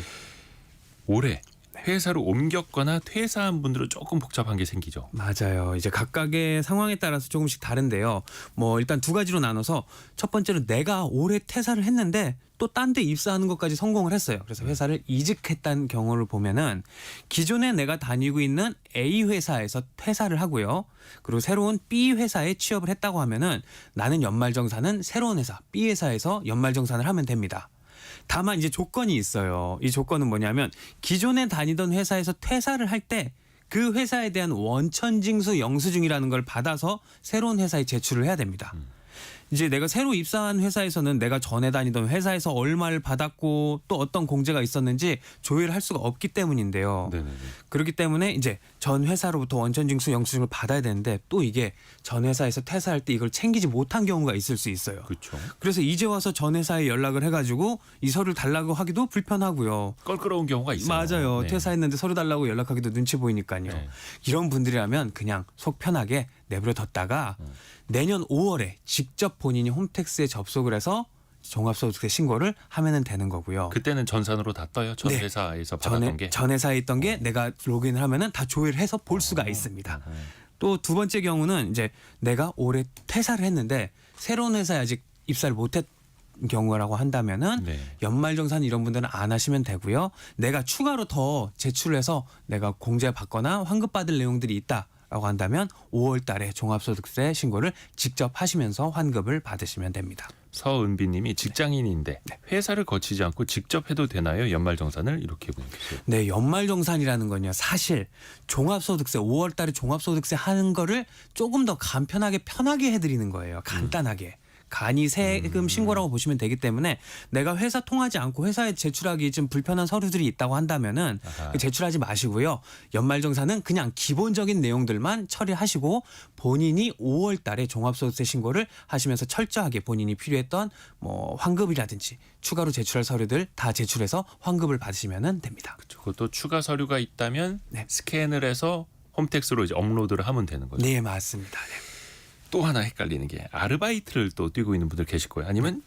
Speaker 1: 올해 회사로 옮겼거나 퇴사한 분들은 조금 복잡한 게 생기죠.
Speaker 6: 맞아요. 이제 각각의 상황에 따라서 조금씩 다른데요. 뭐 일단 두 가지로 나눠서 첫 번째로 내가 올해 퇴사를 했는데 또 딴 데 입사하는 것까지 성공을 했어요. 그래서 회사를 이직했다는 경우를 보면은 기존에 내가 다니고 있는 A 회사에서 퇴사를 하고요. 그리고 새로운 B 회사에 취업을 했다고 하면은 나는 연말정산은 새로운 회사 B 회사에서 연말정산을 하면 됩니다. 다만 이제 조건이 있어요. 이 조건은 뭐냐면 기존에 다니던 회사에서 퇴사를 할 때 그 회사에 대한 원천징수 영수증이라는 걸 받아서 새로운 회사에 제출을 해야 됩니다. 이제 내가 새로 입사한 회사에서는 내가 전에 다니던 회사에서 얼마를 받았고 또 어떤 공제가 있었는지 조회를 할 수가 없기 때문인데요.
Speaker 1: 네네네.
Speaker 6: 그렇기 때문에 이제 전 회사로부터 원천징수 영수증을 받아야 되는데 또 이게 전 회사에서 퇴사할 때 이걸 챙기지 못한 경우가 있을 수 있어요.
Speaker 1: 그렇죠.
Speaker 6: 그래서 이제 와서 전 회사에 연락을 해가지고 이 서류를 달라고 하기도 불편하고요.
Speaker 1: 껄끄러운 경우가 있어요.
Speaker 6: 맞아요.
Speaker 1: 네.
Speaker 6: 퇴사했는데 서류 달라고 연락하기도 눈치 보이니까요.
Speaker 1: 네.
Speaker 6: 이런 분들이라면 그냥 속 편하게 내버려 뒀다가 내년 5월에 직접 본인이 홈택스에 접속을 해서 종합소득세 신고를 하면은 되는 거고요.
Speaker 1: 그때는 전산으로 다 떠요. 전
Speaker 6: 네.
Speaker 1: 회사에서 받았던 게.
Speaker 6: 전 회사에 있던 게 내가 로그인을 하면은 다 조회를 해서 볼 수가 있습니다. 또 두 번째 경우는 이제 내가 올해 퇴사를 했는데 새로운 회사에 아직 입사를 못했 경우라고 한다면은
Speaker 1: 네.
Speaker 6: 연말정산 이런 분들은 안 하시면 되고요. 내가 추가로 더 제출해서 내가 공제받거나 환급받을 내용들이 있다라고 한다면 5월 달에 종합소득세 신고를 직접 하시면서 환급을 받으시면 됩니다.
Speaker 1: 서은비님이 직장인인데
Speaker 6: 네.
Speaker 1: 회사를 거치지 않고 직접 해도 되나요? 연말정산을 이렇게 보내주세요.
Speaker 6: 네, 연말정산이라는 건요. 사실 종합소득세 5월 달에 종합소득세 하는 거를 조금 더 간편하게 편하게 해드리는 거예요. 간단하게. 간이 세금 신고라고 보시면 되기 때문에 내가 회사 통하지 않고 회사에 제출하기 좀 불편한 서류들이 있다고 한다면은
Speaker 1: 아하.
Speaker 6: 제출하지 마시고요. 연말정산은 그냥 기본적인 내용들만 처리하시고 본인이 5월 달에 종합소득세 신고를 하시면서 철저하게 본인이 필요했던 뭐 환급이라든지 추가로 제출할 서류들 다 제출해서 환급을 받으시면 됩니다.
Speaker 1: 그것도 추가 서류가 있다면
Speaker 6: 네.
Speaker 1: 스캔을 해서 홈택스로 이제 업로드를 하면 되는 거죠.
Speaker 6: 네, 맞습니다. 네.
Speaker 1: 또 하나 헷갈리는 게 아르바이트를 또 뛰고 있는 분들 계실 거예요. 아니면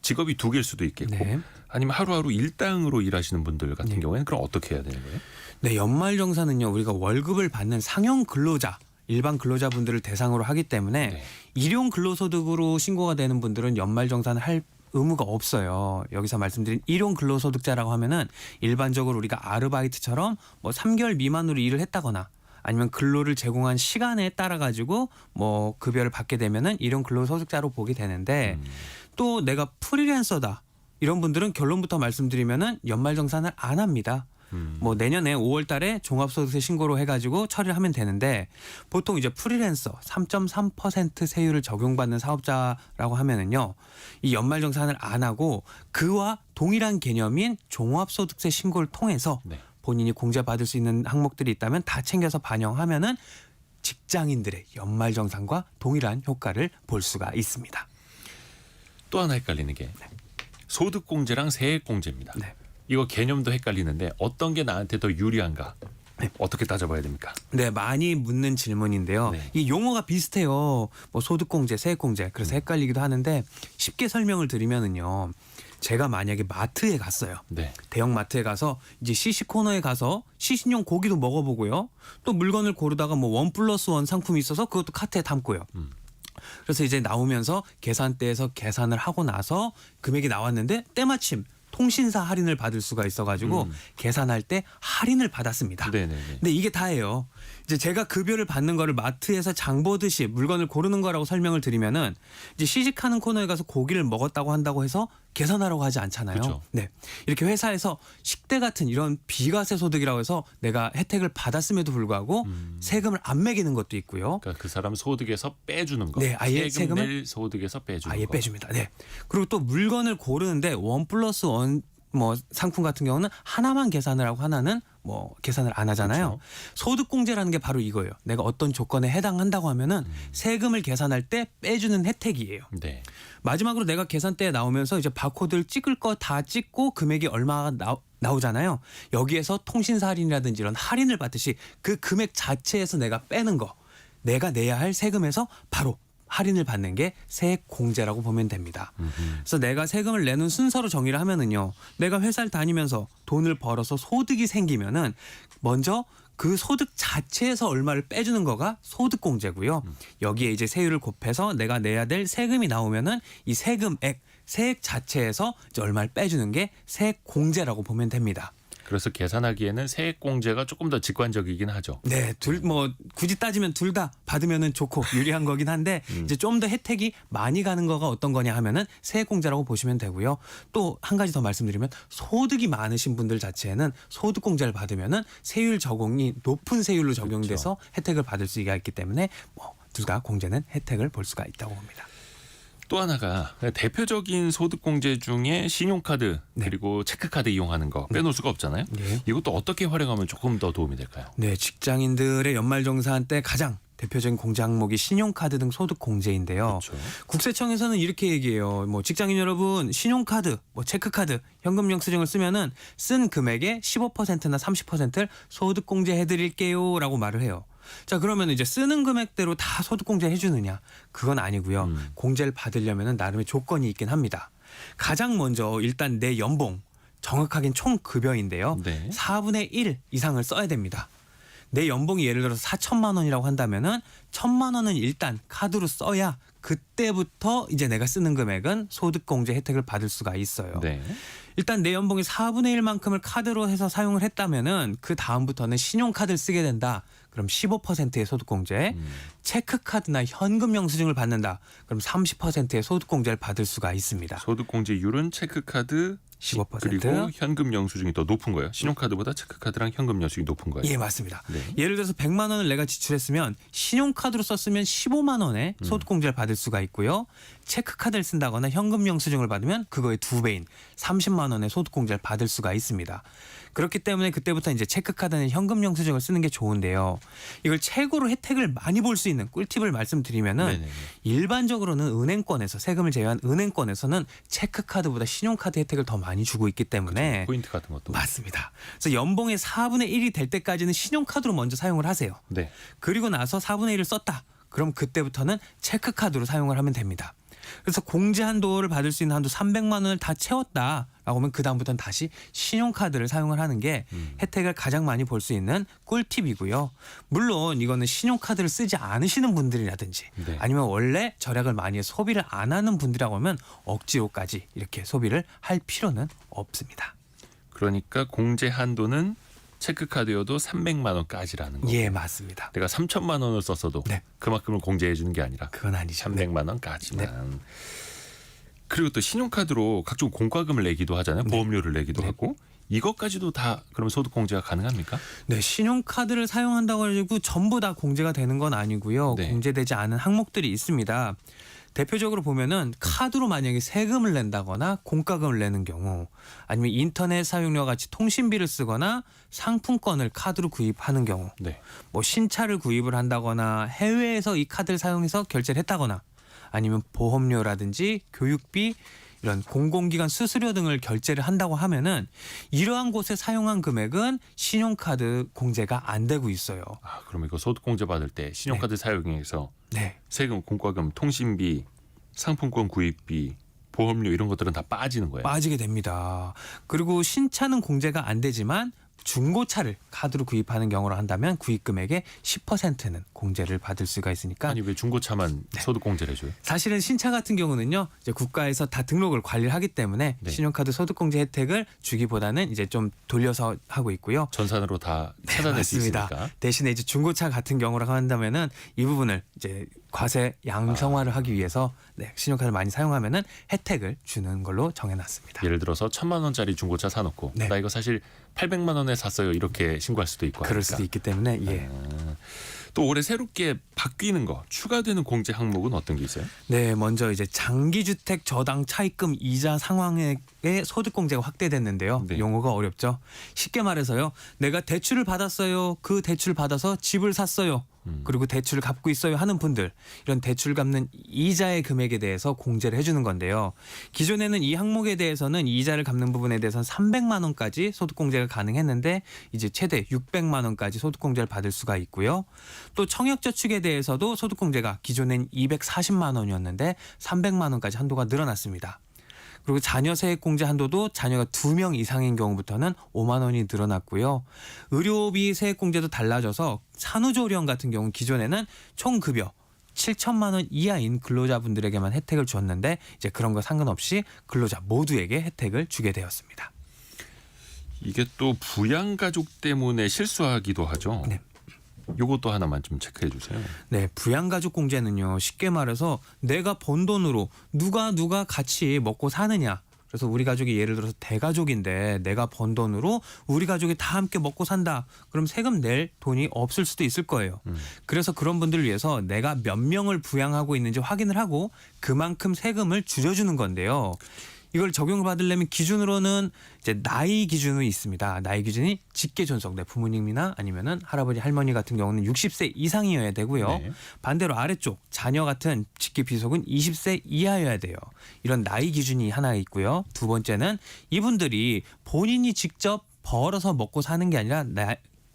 Speaker 1: 직업이 두 개일 수도 있겠고
Speaker 6: 네.
Speaker 1: 아니면 하루하루 일당으로 일하시는 분들 같은
Speaker 6: 네.
Speaker 1: 경우에는 그럼 어떻게 해야 되는 거예요?
Speaker 6: 네, 연말정산은요. 우리가 월급을 받는 상용 근로자, 일반 근로자분들을 대상으로 하기 때문에
Speaker 1: 네.
Speaker 6: 일용 근로소득으로 신고가 되는 분들은 연말정산을 할 의무가 없어요. 여기서 말씀드린 일용 근로소득자라고 하면은 일반적으로 우리가 아르바이트처럼 뭐 3개월 미만으로 일을 했다거나 아니면 근로를 제공한 시간에 따라 가지고 뭐 급여를 받게 되면은 일용 근로소득자로 보게 되는데 또 내가 프리랜서다 이런 분들은 결론부터 말씀드리면은 연말정산을 안 합니다. 뭐 내년에 5월 달에 종합소득세 신고로 해가지고 처리를 하면 되는데 보통 이제 프리랜서 3.3% 세율을 적용받는 사업자라고 하면은요 이 연말정산을 안 하고 그와 동일한 개념인 종합소득세 신고를 통해서
Speaker 1: 네.
Speaker 6: 본인이 공제받을 수 있는 항목들이 있다면 다 챙겨서 반영하면은 직장인들의 연말정산과 동일한 효과를 볼 수가 있습니다.
Speaker 1: 또 하나 헷갈리는 게 소득공제랑 세액공제입니다.
Speaker 6: 네.
Speaker 1: 이거 개념도 헷갈리는데 어떤 게 나한테 더 유리한가? 어떻게 따져봐야 됩니까?
Speaker 6: 네, 많이 묻는 질문인데요.
Speaker 1: 네.
Speaker 6: 이 용어가 비슷해요. 뭐 소득공제, 세액공제. 그래서 헷갈리기도 하는데 쉽게 설명을 드리면은요. 제가 만약에 마트에 갔어요.
Speaker 1: 네.
Speaker 6: 대형 마트에 가서 이제 시식 코너에 가서 시식용 고기도 먹어보고요. 또 물건을 고르다가 뭐 1+1 상품이 있어서 그것도 카트에 담고요. 그래서 이제 나오면서 계산대에서 계산을 하고 나서 금액이 나왔는데 때마침 통신사 할인을 받을 수가 있어가지고 계산할 때 할인을 받았습니다.
Speaker 1: 네네네.
Speaker 6: 근데 이게 다예요. 이제 제가 급여를 받는 거를 마트에서 장 보듯이 물건을 고르는 거라고 설명을 드리면은 이제 시식하는 코너에 가서 고기를 먹었다고 한다고 해서 계산하라고 하지 않잖아요.
Speaker 1: 그쵸.
Speaker 6: 네. 이렇게 회사에서 식대 같은 이런 비과세 소득이라고 해서 내가 혜택을 받았음에도 불구하고 세금을 안 매기는 것도 있고요.
Speaker 1: 그러니까 그 사람 소득에서 빼주는 거.
Speaker 6: 네, 아예
Speaker 1: 세금
Speaker 6: 세금을-
Speaker 1: 낼 소득에서 빼주는
Speaker 6: 아예
Speaker 1: 거.
Speaker 6: 빼줍니다. 네. 그리고 또 물건을 고르는데 1+1 뭐 상품 같은 경우는 하나만 계산을 하고 하나는 뭐 계산을 안 하잖아요.
Speaker 1: 그렇죠.
Speaker 6: 소득공제라는 게 바로 이거예요. 내가 어떤 조건에 해당한다고 하면은 세금을 계산할 때 빼주는 혜택이에요.
Speaker 1: 네.
Speaker 6: 마지막으로 내가 계산대에 나오면서 이제 바코드를 찍을 거 다 찍고 금액이 얼마가 나오잖아요. 여기에서 통신사 할인이라든지 이런 할인을 받듯이 그 금액 자체에서 내가 빼는 거, 내가 내야 할 세금에서 바로 할인을 받는 게 세액공제라고 보면 됩니다. 그래서 내가 세금을 내는 순서로 정의를 하면은요. 내가 회사를 다니면서 돈을 벌어서 소득이 생기면은 먼저 그 소득 자체에서 얼마를 빼주는 거가 소득공제고요. 여기에 이제 세율을 곱해서 내가 내야 될 세금이 나오면은 이 세금액, 세액 자체에서 이제 얼마를 빼주는 게 세액공제라고 보면 됩니다.
Speaker 1: 그래서 계산하기에는 세액공제가 조금 더 직관적이긴 하죠.
Speaker 6: 네, 굳이 따지면 둘 다 받으면은 좋고 유리한 거긴 한데 이제 좀 더 혜택이 많이 가는 거가 어떤 거냐 하면은 세액공제라고 보시면 되고요. 또 한 가지 더 말씀드리면 소득이 많으신 분들 자체는 소득공제를 받으면은 세율 적용이 높은 세율로 적용돼서 혜택을 받을 수가 있기 때문에 둘 다 공제는 혜택을 볼 수가 있다고 봅니다.
Speaker 1: 또 하나가 대표적인 소득공제 중에 신용카드 그리고 체크카드 이용하는 거 빼놓을 수가 없잖아요.
Speaker 6: 네.
Speaker 1: 이것도 어떻게 활용하면 조금 더 도움이 될까요?
Speaker 6: 네, 직장인들의 연말정산 때 가장 대표적인 공제 항목이 신용카드 등 소득공제인데요.
Speaker 1: 그렇죠.
Speaker 6: 국세청에서는 이렇게 얘기해요. 직장인 여러분 신용카드, 체크카드, 현금 영수증을 쓰면은 쓴 금액의 15%나 30%를 소득공제 해드릴게요라고 말을 해요. 자, 그러면 이제 쓰는 금액대로 다 소득공제 해주느냐? 그건 아니고요. 공제를 받으려면은 나름의 조건이 있긴 합니다. 가장 먼저 일단 내 연봉, 정확하긴 총 급여인데요.
Speaker 1: 네.
Speaker 6: 4분의 1 이상을 써야 됩니다. 내 연봉이 예를 들어서 4천만 원이라고 한다면은 1,000만 원은 일단 카드로 써야 그때부터 이제 내가 쓰는 금액은 소득공제 혜택을 받을 수가 있어요.
Speaker 1: 네.
Speaker 6: 일단 내 연봉의 4분의 1만큼을 카드로 해서 사용을 했다면은 그 다음부터는 신용카드를 쓰게 된다. 그럼 15%의 소득공제, 체크카드나 현금 영수증을 받는다. 그럼 30%의 소득공제를 받을 수가 있습니다.
Speaker 1: 소득공제율은 체크카드
Speaker 6: 15%.
Speaker 1: 그리고 현금 영수증이 더 높은 거예요. 신용카드보다 체크카드랑 현금 영수증이 높은 거예요.
Speaker 6: 예, 맞습니다.
Speaker 1: 네.
Speaker 6: 예를 들어서 100만 원을 내가 지출했으면 신용카드로 썼으면 15만 원의 소득공제를 받을 수가 있고요. 체크카드를 쓴다거나 현금 영수증을 받으면 그거의 2배인 30만 원의 소득공제를 받을 수가 있습니다. 그렇기 때문에 그때부터 이제 체크카드는 현금 영수증을 쓰는 게 좋은데요. 이걸 최고로 혜택을 많이 볼 수 있는 꿀팁을 말씀드리면은
Speaker 1: 네네네.
Speaker 6: 일반적으로는 은행권에서 세금을 제외한 은행권에서는 체크카드보다 신용카드 혜택을 더 많이 주고 있기 때문에
Speaker 1: 포인트 같은 것도.
Speaker 6: 맞습니다. 그래서 연봉의 4분의 1이 될 때까지는 신용카드로 먼저 사용을 하세요.
Speaker 1: 네.
Speaker 6: 그리고 나서 4분의 1을 썼다. 그럼 그때부터는 체크카드로 사용을 하면 됩니다. 그래서 공제 한도를 받을 수 있는 한도 300만 원을 다 채웠다라고 하면 그 다음부터는 다시 신용카드를 사용을 하는 게 혜택을 가장 많이 볼 수 있는 꿀팁이고요. 물론 이거는 신용카드를 쓰지 않으시는 분들이라든지
Speaker 1: 네.
Speaker 6: 아니면 원래 절약을 많이 해서 소비를 안 하는 분들이라고 하면 억지로까지 이렇게 소비를 할 필요는 없습니다.
Speaker 1: 그러니까 공제 한도는 체크카드여도 300만 원까지라는 거.
Speaker 6: 예, 맞습니다.
Speaker 1: 내가 3천만 원을 썼어도
Speaker 6: 네.
Speaker 1: 그만큼을 공제해 주는 게 아니라
Speaker 6: 그건 아니죠.
Speaker 1: 300만 원까지만. 그리고 또 신용카드로 각종 공과금을 내기도 하잖아요. 보험료를 내기도 하고. 이것까지도 다 그럼 소득공제가 가능합니까?
Speaker 6: 네, 신용카드를 사용한다고 해가지고 전부 다 공제가 되는 건 아니고요.
Speaker 1: 네.
Speaker 6: 공제되지 않은 항목들이 있습니다. 대표적으로 보면은 카드로 만약에 세금을 낸다거나 공과금을 내는 경우 아니면 인터넷 사용료와 같이 통신비를 쓰거나 상품권을 카드로 구입하는 경우
Speaker 1: 네.
Speaker 6: 신차를 구입을 한다거나 해외에서 이 카드를 사용해서 결제를 했다거나 아니면 보험료라든지 교육비 이런 공공기관 수수료 등을 결제를 한다고 하면은 이러한 곳에 사용한 금액은 신용카드 공제가 안 되고 있어요.
Speaker 1: 아, 그럼 이거 소득공제 받을 때 신용카드 사용해서
Speaker 6: 네.
Speaker 1: 세금, 공과금, 통신비, 상품권 구입비, 보험료 이런 것들은 다 빠지는 거예요.
Speaker 6: 빠지게 됩니다. 그리고 신차는 공제가 안 되지만 중고차를 카드로 구입하는 경우로 한다면 구입 금액의 10%는 공제를 받을 수가 있으니까
Speaker 1: 아니 왜 중고차만 소득공제를 해줘요?
Speaker 6: 사실은 신차 같은 경우는요 이제 국가에서 다 등록을 관리를 하기 때문에
Speaker 1: 네.
Speaker 6: 신용카드 소득공제 혜택을 주기보다는 이제 좀 돌려서 하고 있고요.
Speaker 1: 전산으로 다 찾아낼 수
Speaker 6: 맞습니다.
Speaker 1: 있으니까.
Speaker 6: 대신에 이제 중고차 같은 경우라고 한다면은 이 부분을 이제 과세 양성화를 하기 위해서 신용카드를 많이 사용하면은 혜택을 주는 걸로 정해놨습니다.
Speaker 1: 예를 들어서 1,000만 원짜리 중고차 사놓고
Speaker 6: 네.
Speaker 1: 나 이거 사실 800만 원에 샀어요 이렇게 신고할 수도 있고
Speaker 6: 그럴
Speaker 1: 하니까.
Speaker 6: 수도 있기 때문에 예.
Speaker 1: 또 올해 새롭게 바뀌는 거 추가되는 공제 항목은 어떤 게 있어요?
Speaker 6: 네, 먼저 이제 장기주택 저당 차입금 이자 상환액의 소득공제가 확대됐는데요.
Speaker 1: 네.
Speaker 6: 용어가 어렵죠. 쉽게 말해서요. 내가 대출을 받았어요. 그 대출 받아서 집을 샀어요. 그리고 대출을 갚고 있어요 하는 분들 이런 대출 갚는 이자의 금액에 대해서 공제를 해주는 건데요. 기존에는 이 항목에 대해서는 이자를 갚는 부분에 대해서는 300만 원까지 소득공제가 가능했는데 이제 최대 600만 원까지 소득공제를 받을 수가 있고요. 또 청약저축에 대해서도 소득공제가 기존엔 240만 원이었는데 300만 원까지 한도가 늘어났습니다. 그리고 자녀 세액공제 한도도 자녀가 2명 이상인 경우부터는 5만 원이 늘어났고요. 의료비 세액공제도 달라져서 산후조리원 같은 경우 기존에는 총급여 7천만 원 이하인 근로자분들에게만 혜택을 줬는데 이제 그런 거 상관없이 근로자 모두에게 혜택을 주게 되었습니다.
Speaker 1: 이게 또 부양가족 때문에 실수하기도 하죠.
Speaker 6: 네.
Speaker 1: 요것도 하나만 좀 체크해 주세요.
Speaker 6: 네, 부양가족 공제는요. 쉽게 말해서 내가 번 돈으로 누가 같이 먹고 사느냐. 그래서 우리 가족이 예를 들어서 대가족인데 내가 번 돈으로 우리 가족이 다 함께 먹고 산다. 그럼 세금 낼 돈이 없을 수도 있을 거예요. 그래서 그런 분들을 위해서 내가 몇 명을 부양하고 있는지 확인을 하고 그만큼 세금을 줄여주는 건데요. 이걸 적용을 받으려면 기준으로는 이제 나이 기준이 있습니다. 나이 기준이 직계 존속, 내 부모님이나 아니면은 할아버지 할머니 같은 경우는 60세 이상이어야 되고요.
Speaker 1: 네.
Speaker 6: 반대로 아래쪽 자녀 같은 직계 비속은 20세 이하여야 돼요. 이런 나이 기준이 하나 있고요. 두 번째는 이분들이 본인이 직접 벌어서 먹고 사는 게 아니라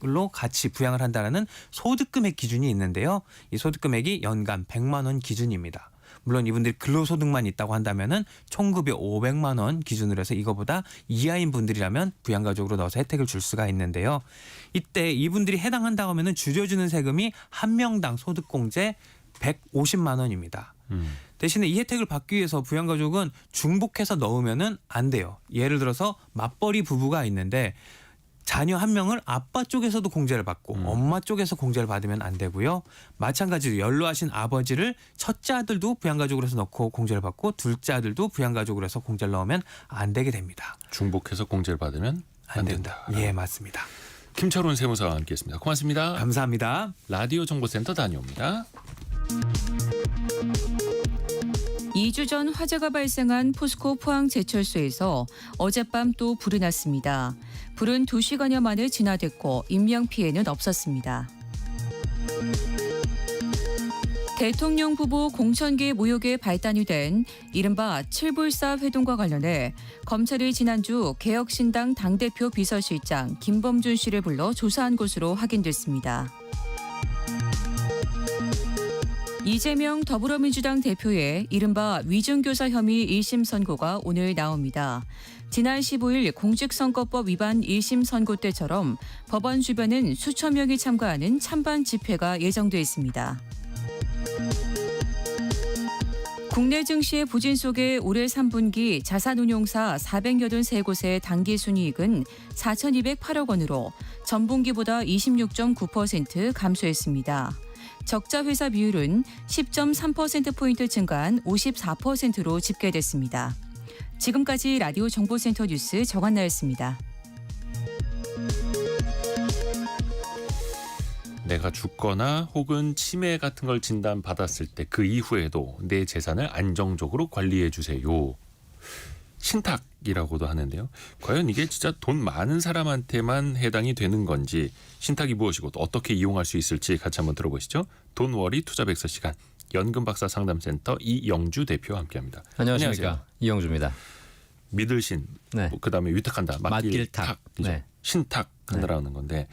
Speaker 6: 로 같이 부양을 한다는 소득금액 기준이 있는데요. 이 소득금액이 연간 100만 원 기준입니다. 물론 이분들이 근로소득만 있다고 한다면은 총급여 500만 원 기준으로 해서 이거보다 이하인 분들이라면 부양가족으로 넣어서 혜택을 줄 수가 있는데요. 이때 이분들이 해당한다고 하면은 줄여주는 세금이 한 명당 소득공제 150만 원입니다. 대신에 이 혜택을 받기 위해서 부양가족은 중복해서 넣으면은 안 돼요. 예를 들어서 맞벌이 부부가 있는데 자녀 한 명을 아빠 쪽에서도 공제를 받고 엄마 쪽에서 공제를 받으면 안 되고요. 마찬가지로 연로하신 아버지를 첫째 아들도 부양가족으로 해서 넣고 공제를 받고 둘째 아들도 부양가족으로 해서 공제를 넣으면 안 되게 됩니다.
Speaker 1: 중복해서 공제를 받으면 안 된다.
Speaker 6: 예, 맞습니다.
Speaker 1: 김철훈 세무사와 함께했습니다. 고맙습니다.
Speaker 6: 감사합니다.
Speaker 1: 라디오 정보센터 다녀옵니다.
Speaker 7: 2주 전 화재가 발생한 포스코 포항제철소에서 어젯밤 또 불이 났습니다. 불은 2시간여 만에 진화됐고 인명피해는 없었습니다. 대통령 부부 공천계 모욕에 발단이 된 이른바 칠불사 회동과 관련해 검찰이 지난주 개혁신당 당대표 비서실장 김범준 씨를 불러 조사한 것으로 확인됐습니다. 이재명 더불어민주당 대표의 이른바 위증교사 혐의 1심 선고가 오늘 나옵니다. 지난 15일 공직선거법 위반 1심 선고 때처럼 법원 주변은 수천 명이 참가하는 찬반 집회가 예정돼 있습니다. 국내 증시의 부진 속에 올해 3분기 자산운용사 483곳의 당기순이익은 4,208억 원으로 전분기보다 26.9% 감소했습니다. 적자 회사 비율은 10.3%포인트 증가한 54%로 집계됐습니다. 지금까지 라디오 정보센터 뉴스 정한나였습니다.
Speaker 1: 내가 죽거나 혹은 치매 같은 걸 진단받았을 때 그 이후에도 내 재산을 안정적으로 관리해 주세요. 신탁이라고도 하는데요. 과연 이게 진짜 돈 많은 사람한테만 해당이 되는 건지, 신탁이 무엇이고 또 어떻게 이용할 수 있을지 같이 한번 들어보시죠. 돈워리 투자백서 시간, 연금박사 상담센터 이영주 대표와 함께합니다.
Speaker 8: 안녕하십니까.
Speaker 1: 안녕하세요.
Speaker 8: 이영주입니다.
Speaker 1: 믿을신,
Speaker 8: 네.
Speaker 1: 그다음에 위탁한다, 맡길탁,
Speaker 8: 네.
Speaker 1: 신탁한다라는 건데,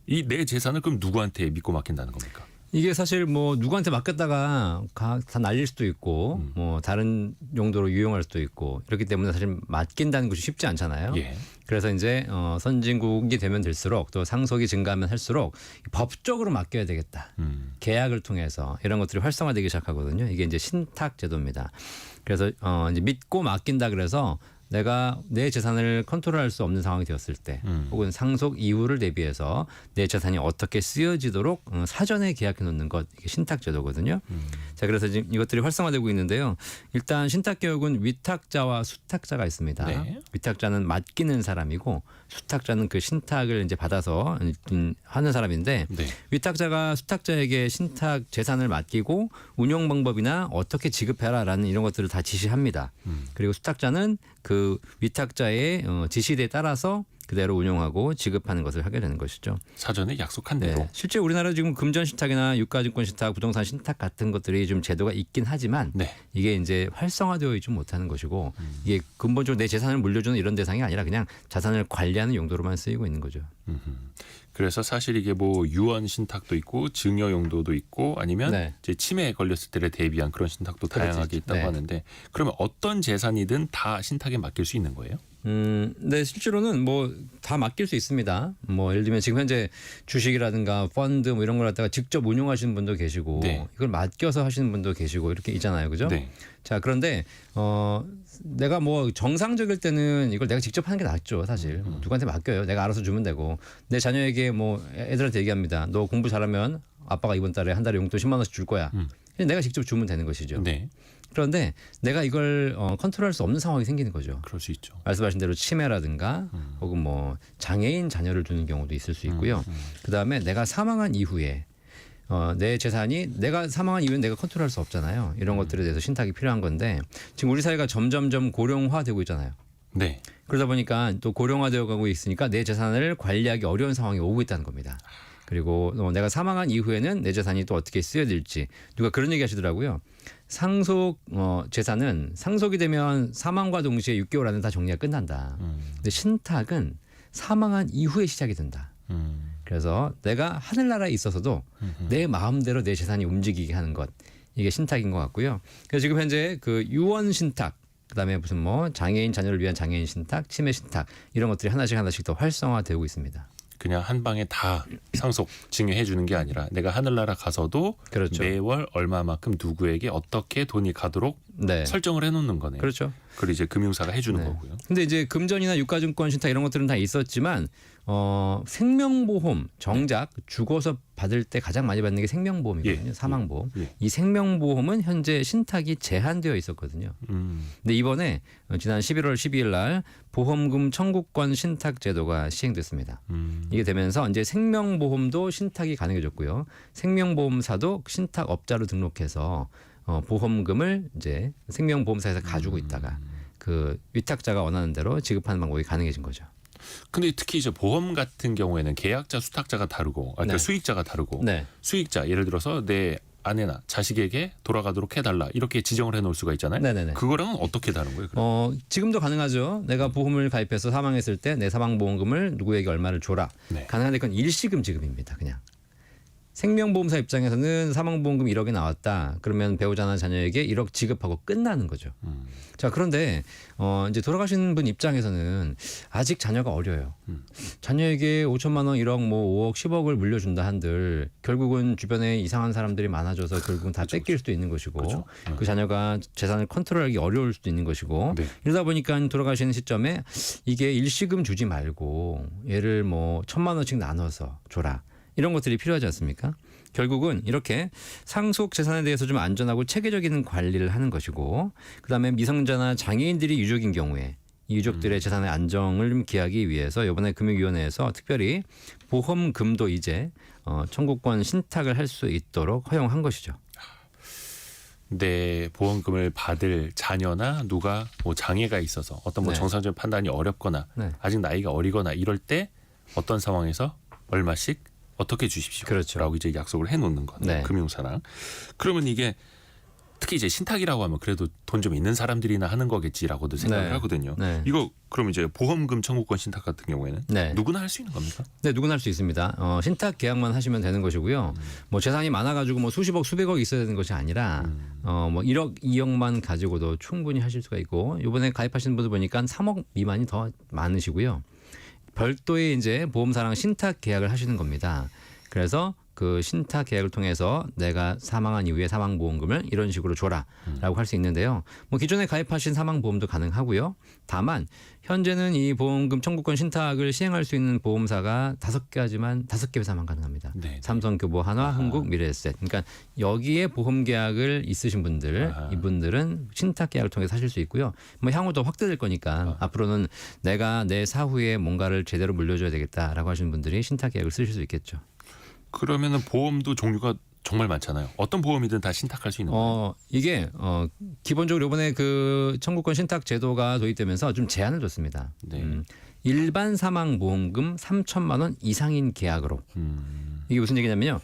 Speaker 1: 이 내 재산을 그럼 누구한테 믿고 맡긴다는 겁니까?
Speaker 8: 이게 사실 뭐 누구한테 맡겼다가 다 날릴 수도 있고 뭐 다른 용도로 유용할 수도 있고 이렇기 때문에 사실 맡긴다는 것이 쉽지 않잖아요.
Speaker 1: 예.
Speaker 8: 그래서 이제 선진국이 되면 될수록 또 상속이 증가하면 할수록 법적으로 맡겨야 되겠다. 계약을 통해서 이런 것들이 활성화되기 시작하거든요. 이게 이제 신탁 제도입니다. 그래서 이제 믿고 맡긴다 그래서 내가 내 재산을 컨트롤할 수 없는 상황이 되었을 때 혹은 상속 이후를 대비해서 내 재산이 어떻게 쓰여지도록 사전에 계약해 놓는 것, 이게 신탁 제도거든요. 자, 그래서 지금 이것들이 활성화되고 있는데요. 일단 신탁 개혁은 위탁자와 수탁자가 있습니다.
Speaker 1: 네.
Speaker 8: 위탁자는 맡기는 사람이고 수탁자는 그 신탁을 이제 받아서 하는 사람인데
Speaker 1: 네.
Speaker 8: 위탁자가 수탁자에게 신탁 재산을 맡기고 운용 방법이나 어떻게 지급해라라는 이런 것들을 다 지시합니다. 그리고 수탁자는 그 위탁자의 지시에 따라서 그대로 운용하고 지급하는 것을 하게 되는 것이죠.
Speaker 1: 사전에 약속한 대로.
Speaker 8: 네. 실제 우리나라 지금 금전 신탁이나 유가증권 신탁, 부동산 신탁 같은 것들이 좀 제도가 있긴 하지만
Speaker 1: 네.
Speaker 8: 이게 이제 활성화되어 있지 못하는 것이고 이게 근본적으로 내 재산을 물려주는 이런 대상이 아니라 그냥 자산을 관리하는 용도로만 쓰이고 있는 거죠.
Speaker 1: 그래서 사실 이게 뭐 유언 신탁도 있고 증여 용도도 있고 아니면
Speaker 8: 네.
Speaker 1: 이제 치매에 걸렸을 때를 대비한 그런 신탁도 다양하게
Speaker 8: 그렇지.
Speaker 1: 있다고
Speaker 8: 네.
Speaker 1: 하는데, 그러면 어떤 재산이든 다 신탁에 맡길 수 있는 거예요?
Speaker 8: 네, 실제로는 뭐 다 맡길 수 있습니다. 뭐 예를 들면 지금 현재 주식이라든가 펀드 뭐 이런 걸 갖다가 직접 운용하시는 분도 계시고
Speaker 1: 네.
Speaker 8: 이걸 맡겨서 하시는 분도 계시고 이렇게 있잖아요. 그죠?
Speaker 1: 네.
Speaker 8: 자, 그런데 내가 뭐 정상적일 때는 이걸 내가 직접 하는 게 낫죠, 사실. 누구한테 맡겨요. 내가 알아서 주면 되고. 내 자녀에게 뭐 애들한테 얘기합니다. 너 공부 잘하면 아빠가 이번 달에 한 달에 용돈 10만 원씩 줄 거야. 그냥 내가 직접 주면 되는 것이죠.
Speaker 1: 네.
Speaker 8: 그런데 내가 이걸 컨트롤할 수 없는 상황이 생기는 거죠.
Speaker 1: 그럴 수 있죠.
Speaker 8: 말씀하신 대로 치매라든가 혹은 뭐 장애인 자녀를 두는 경우도 있을 수 있고요. 그다음에 내가 사망한 이후에 내 재산이 내가 사망한 이후에 내가 컨트롤할 수 없잖아요. 이런 것들에 대해서 신탁이 필요한 건데 지금 우리 사회가 점점점 고령화되고 있잖아요.
Speaker 1: 네.
Speaker 8: 그러다 보니까 또 고령화되어 가고 있으니까 내 재산을 관리하기 어려운 상황이 오고 있다는 겁니다. 그리고 내가 사망한 이후에는 내 재산이 또 어떻게 쓰여질지 누가 그런 얘기 하시더라고요. 상속 재산은 상속이 되면 사망과 동시에 6개월 안에 다 정리가 끝난다. 근데 신탁은 사망한 이후에 시작이 된다. 그래서 내가 하늘나라에 있어서도 내 마음대로 내 재산이 움직이게 하는 것 이게 신탁인 것 같고요. 그래서 지금 현재 그 유언 신탁 그다음에 무슨 뭐 장애인 자녀를 위한 장애인 신탁, 치매 신탁 이런 것들이 하나씩 더 활성화되고 있습니다.
Speaker 1: 그냥 한 방에 다 상속 증여해 주는 게 아니라 내가 하늘나라 가서도
Speaker 8: 그렇죠.
Speaker 1: 매월 얼마만큼 누구에게 어떻게 돈이 가도록
Speaker 8: 네.
Speaker 1: 설정을 해놓는 거네요.
Speaker 8: 그렇죠.
Speaker 1: 그걸 이제 금융사가 해주는
Speaker 8: 네.
Speaker 1: 거고요.
Speaker 8: 근데 이제 금전이나 유가증권 신탁 이런 것들은 다 있었지만 생명보험 정작 죽어서 받을 때 가장 많이 받는 게 생명보험이거든요.
Speaker 1: 예.
Speaker 8: 사망보험.
Speaker 1: 예.
Speaker 8: 이 생명보험은 현재 신탁이 제한되어 있었거든요. 근데 이번에 지난 11월 12일 날 보험금 청구권 신탁 제도가 시행됐습니다. 이게 되면서 이제 생명보험도 신탁이 가능해졌고요. 생명보험사도 신탁업자로 등록해서 보험금을 이제 생명보험사에서 가지고 있다가 그 위탁자가 원하는 대로 지급하는 방법이 가능해진 거죠.
Speaker 1: 근데 특히 이제 보험 같은 경우에는 계약자, 수탁자가 다르고, 그러니까
Speaker 8: 네.
Speaker 1: 수익자가 다르고,
Speaker 8: 네.
Speaker 1: 수익자 예를 들어서 내 아내나 자식에게 돌아가도록 해달라 이렇게 지정을 해놓을 수가 있잖아요.
Speaker 8: 네네네.
Speaker 1: 그거랑은 어떻게 다른 거예요? 그럼?
Speaker 8: 지금도 가능하죠. 내가 보험을 가입해서 사망했을 때 내 사망보험금을 누구에게 얼마를 줘라.
Speaker 1: 네.
Speaker 8: 가능한데 그건 일시금 지급입니다. 그냥. 생명보험사 입장에서는 사망보험금 1억이 나왔다. 그러면 배우자나 자녀에게 1억 지급하고 끝나는 거죠. 자, 그런데 이제 돌아가신 분 입장에서는 아직 자녀가 어려요. 자녀에게 5천만 원, 1억, 뭐 5억, 10억을 물려준다 한들 결국은 주변에 이상한 사람들이 많아져서 결국은 다 뺏길 수도 있는 것이고
Speaker 1: 그렇죠.
Speaker 8: 그 자녀가 재산을 컨트롤하기 어려울 수도 있는 것이고
Speaker 1: 네.
Speaker 8: 이러다 보니까 돌아가시는 시점에 이게 일시금 주지 말고 얘를 뭐 1,000만 원씩 나눠서 줘라. 이런 것들이 필요하지 않습니까? 결국은 이렇게 상속 재산에 대해서 좀 안전하고 체계적인 관리를 하는 것이고 그다음에 미성년자나 장애인들이 유족인 경우에 이 유족들의 재산의 안정을 좀 기하기 위해서 이번에 금융위원회에서 특별히 보험금도 이제 청구권 신탁을 할 수 있도록 허용한 것이죠.
Speaker 1: 내 보험금을 받을 자녀나 누가 뭐 장애가 있어서 어떤 뭐
Speaker 8: 네.
Speaker 1: 정상적인 판단이 어렵거나
Speaker 8: 네.
Speaker 1: 아직 나이가 어리거나 이럴 때 어떤 상황에서 얼마씩 어떻게 주십시오.
Speaker 8: 그렇죠.
Speaker 1: 라고 이제 약속을 해놓는 거네요.
Speaker 8: 네.
Speaker 1: 금융사랑. 그러면 이게 특히 이제 신탁이라고 하면 그래도 돈 좀 있는 사람들이나 하는 거겠지라고도 생각을
Speaker 8: 네.
Speaker 1: 하거든요.
Speaker 8: 네.
Speaker 1: 이거 그럼 이제 보험금 청구권 신탁 같은 경우에는
Speaker 8: 네.
Speaker 1: 누구나 할 수 있는 겁니까?
Speaker 8: 네, 누구나 할 수 있습니다. 신탁 계약만 하시면 되는 것이고요. 뭐 재산이 많아가지고 뭐 수십억, 수백억 있어야 되는 것이 아니라 뭐 1억, 2억만 가지고도 충분히 하실 수가 있고 이번에 가입하신 분들 보니까 3억 미만이 더 많으시고요. 별도의 이제 보험사랑 신탁 계약을 하시는 겁니다. 그래서 그 신탁 계약을 통해서 내가 사망한 이후에 사망보험금을 이런 식으로 줘라라고 할 수 있는데요. 뭐 기존에 가입하신 사망보험도 가능하고요. 다만 현재는 이 보험금 청구권 신탁을 시행할 수 있는 보험사가 5개지만 5개 회사만 가능합니다.
Speaker 1: 네.
Speaker 8: 삼성, 교보, 한화, 흥국, 미래에셋. 그러니까 여기에 보험 계약을 있으신 분들, 이분들은 신탁 계약을 통해서 하실 수 있고요. 뭐 향후 더 확대될 거니까 앞으로는 내가 내 사후에 뭔가를 제대로 물려줘야 되겠다라고 하시는 분들이 신탁 계약을 쓰실 수 있겠죠.
Speaker 1: 그러면은 보험도 종류가 정말 많잖아요. 어떤 보험이든 다 신탁할 수 있는 거예요.
Speaker 8: 이게 기본적으로 이번에 그 청구권 신탁 제도가 도입되면서 좀 제한을 뒀습니다.
Speaker 1: 네.
Speaker 8: 일반 사망 보험금 3천만 원 이상인 계약으로. 이게 무슨 얘기냐면요.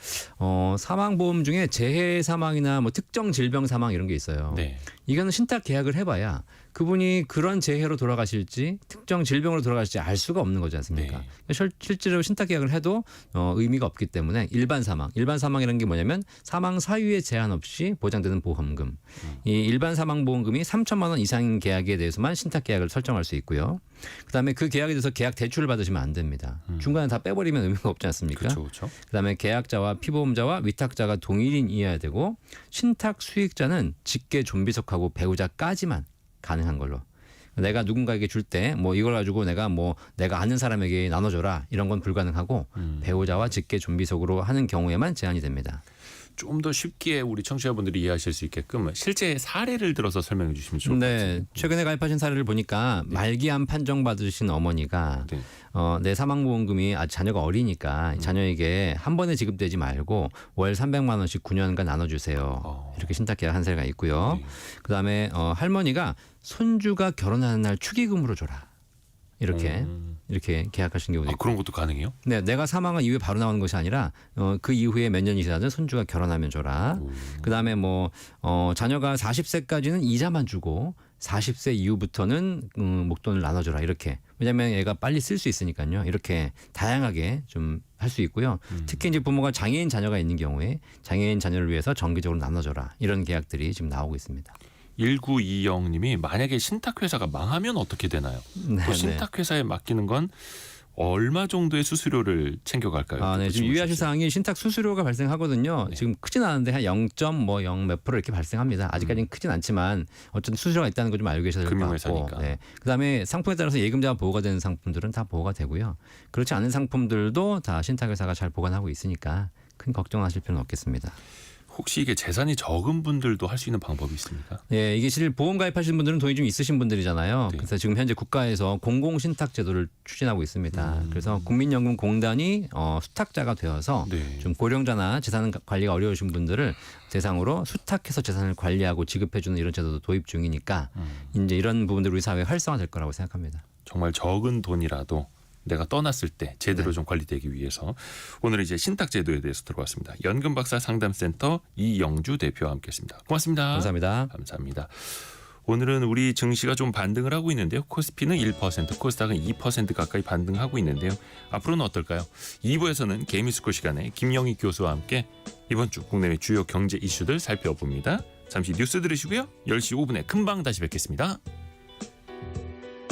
Speaker 8: 사망 보험 중에 재해 사망이나 뭐 특정 질병 사망 이런 게 있어요.
Speaker 1: 네.
Speaker 8: 이거는 신탁 계약을 해봐야 그분이 그런 재해로 돌아가실지 특정 질병으로 돌아가실지 알 수가 없는 거지 않습니까?
Speaker 1: 네.
Speaker 8: 실제로 신탁 계약을 해도 의미가 없기 때문에 일반 사망이라는 게 뭐냐면 사망 사유에 제한 없이 보장되는 보험금. 이 일반 사망 보험금이 3천만 원 이상인 계약에 대해서만 신탁 계약을 설정할 수 있고요. 그다음에 그 계약에 대해서 계약 대출을 받으시면 안 됩니다. 중간에 다 빼버리면 의미가 없지 않습니까?
Speaker 1: 그렇죠.
Speaker 8: 그다음에 계약자와 피보험자와 위탁자가 동일인이어야 되고 신탁 수익자는 직계 존비속하고 배우자까지만 가능한 걸로. 내가 누군가에게 줄 때 뭐 이걸 가지고 내가 아는 사람에게 나눠줘라 이런 건 불가능하고 배우자와 직계 존비속으로 하는 경우에만 제한이 됩니다.
Speaker 1: 좀 더 쉽게 우리 청취자분들이 이해하실 수 있게끔 실제 사례를 들어서 설명해 주시면 좋을 것 같아요.
Speaker 8: 네, 최근에 가입하신 사례를 보니까 말기암 판정 받으신 어머니가
Speaker 1: 네.
Speaker 8: 내 사망보험금이 아직 자녀가 어리니까 자녀에게 한 번에 지급되지 말고 월 300만 원씩 9년간 나눠주세요. 이렇게 신탁 계약한 사례가 있고요.
Speaker 1: 네.
Speaker 8: 그다음에 할머니가 손주가 결혼하는 날 축의금으로 줘라. 이렇게 계약하신 경우도 있고.
Speaker 1: 그런 것도 가능해요?
Speaker 8: 네, 내가 사망한 이후에 바로 나오는 것이 아니라 그 이후에 몇 년이 지나든 손주가 결혼하면 줘라. 그다음에 자녀가 40세까지는 이자만 주고 40세 이후부터는 목돈을 나눠줘라 이렇게. 왜냐하면 얘가 빨리 쓸 수 있으니까요. 이렇게 다양하게 좀 할 수 있고요. 특히 이제 부모가 장애인 자녀가 있는 경우에 장애인 자녀를 위해서 정기적으로 나눠줘라 이런 계약들이 지금 나오고 있습니다.
Speaker 1: 1920님이 만약에 신탁회사가 망하면 어떻게 되나요?
Speaker 8: 네,
Speaker 1: 또 신탁회사에 맡기는 건 얼마 정도의 수수료를 챙겨갈까요?
Speaker 8: 네, 지금 유의하실 사항이 신탁 수수료가 발생하거든요.
Speaker 1: 네.
Speaker 8: 지금 크진 않은데 한 0.0 몇 프로 이렇게 발생합니다. 아직까지는 크진 않지만 어쨌든 수수료가 있다는 거 좀 알고 계셔야 될 것 같고.
Speaker 1: 금융회사니까.
Speaker 8: 네. 그다음에 상품에 따라서 예금자가 보호가 되는 상품들은 다 보호가 되고요. 그렇지 않은 상품들도 다 신탁회사가 잘 보관하고 있으니까 큰 걱정하실 필요는 없겠습니다.
Speaker 1: 혹시 이게 재산이 적은 분들도 할 수 있는 방법이 있습니까?
Speaker 8: 예, 이게 사실 보험 가입하신 분들은 돈이 좀 있으신 분들이잖아요.
Speaker 1: 네.
Speaker 8: 그래서 지금 현재 국가에서 공공신탁 제도를 추진하고 있습니다. 그래서 국민연금공단이 수탁자가 되어서
Speaker 1: 네.
Speaker 8: 좀 고령자나 재산 관리가 어려우신 분들을 대상으로 수탁해서 재산을 관리하고 지급해주는 이런 제도도 도입 중이니까 이제 이런 부분들 우리 사회에 활성화될 거라고 생각합니다.
Speaker 1: 정말 적은 돈이라도 내가 떠났을 때 제대로 좀 관리되기 위해서 오늘 이제 신탁 제도에 대해서 들어봤습니다. 연금박사 상담센터 이영주 대표와 함께했습니다. 고맙습니다.
Speaker 8: 감사합니다.
Speaker 1: 감사합니다. 오늘은 우리 증시가 좀 반등을 하고 있는데요. 코스피는 1%, 코스닥은 2% 가까이 반등하고 있는데요. 앞으로는 어떨까요? 2부에서는 개미스쿨 시간에 김영희 교수와 함께 이번 주 국내외 주요 경제 이슈들 살펴봅니다. 잠시 뉴스 들으시고요. 10시 5분에 금방 다시 뵙겠습니다.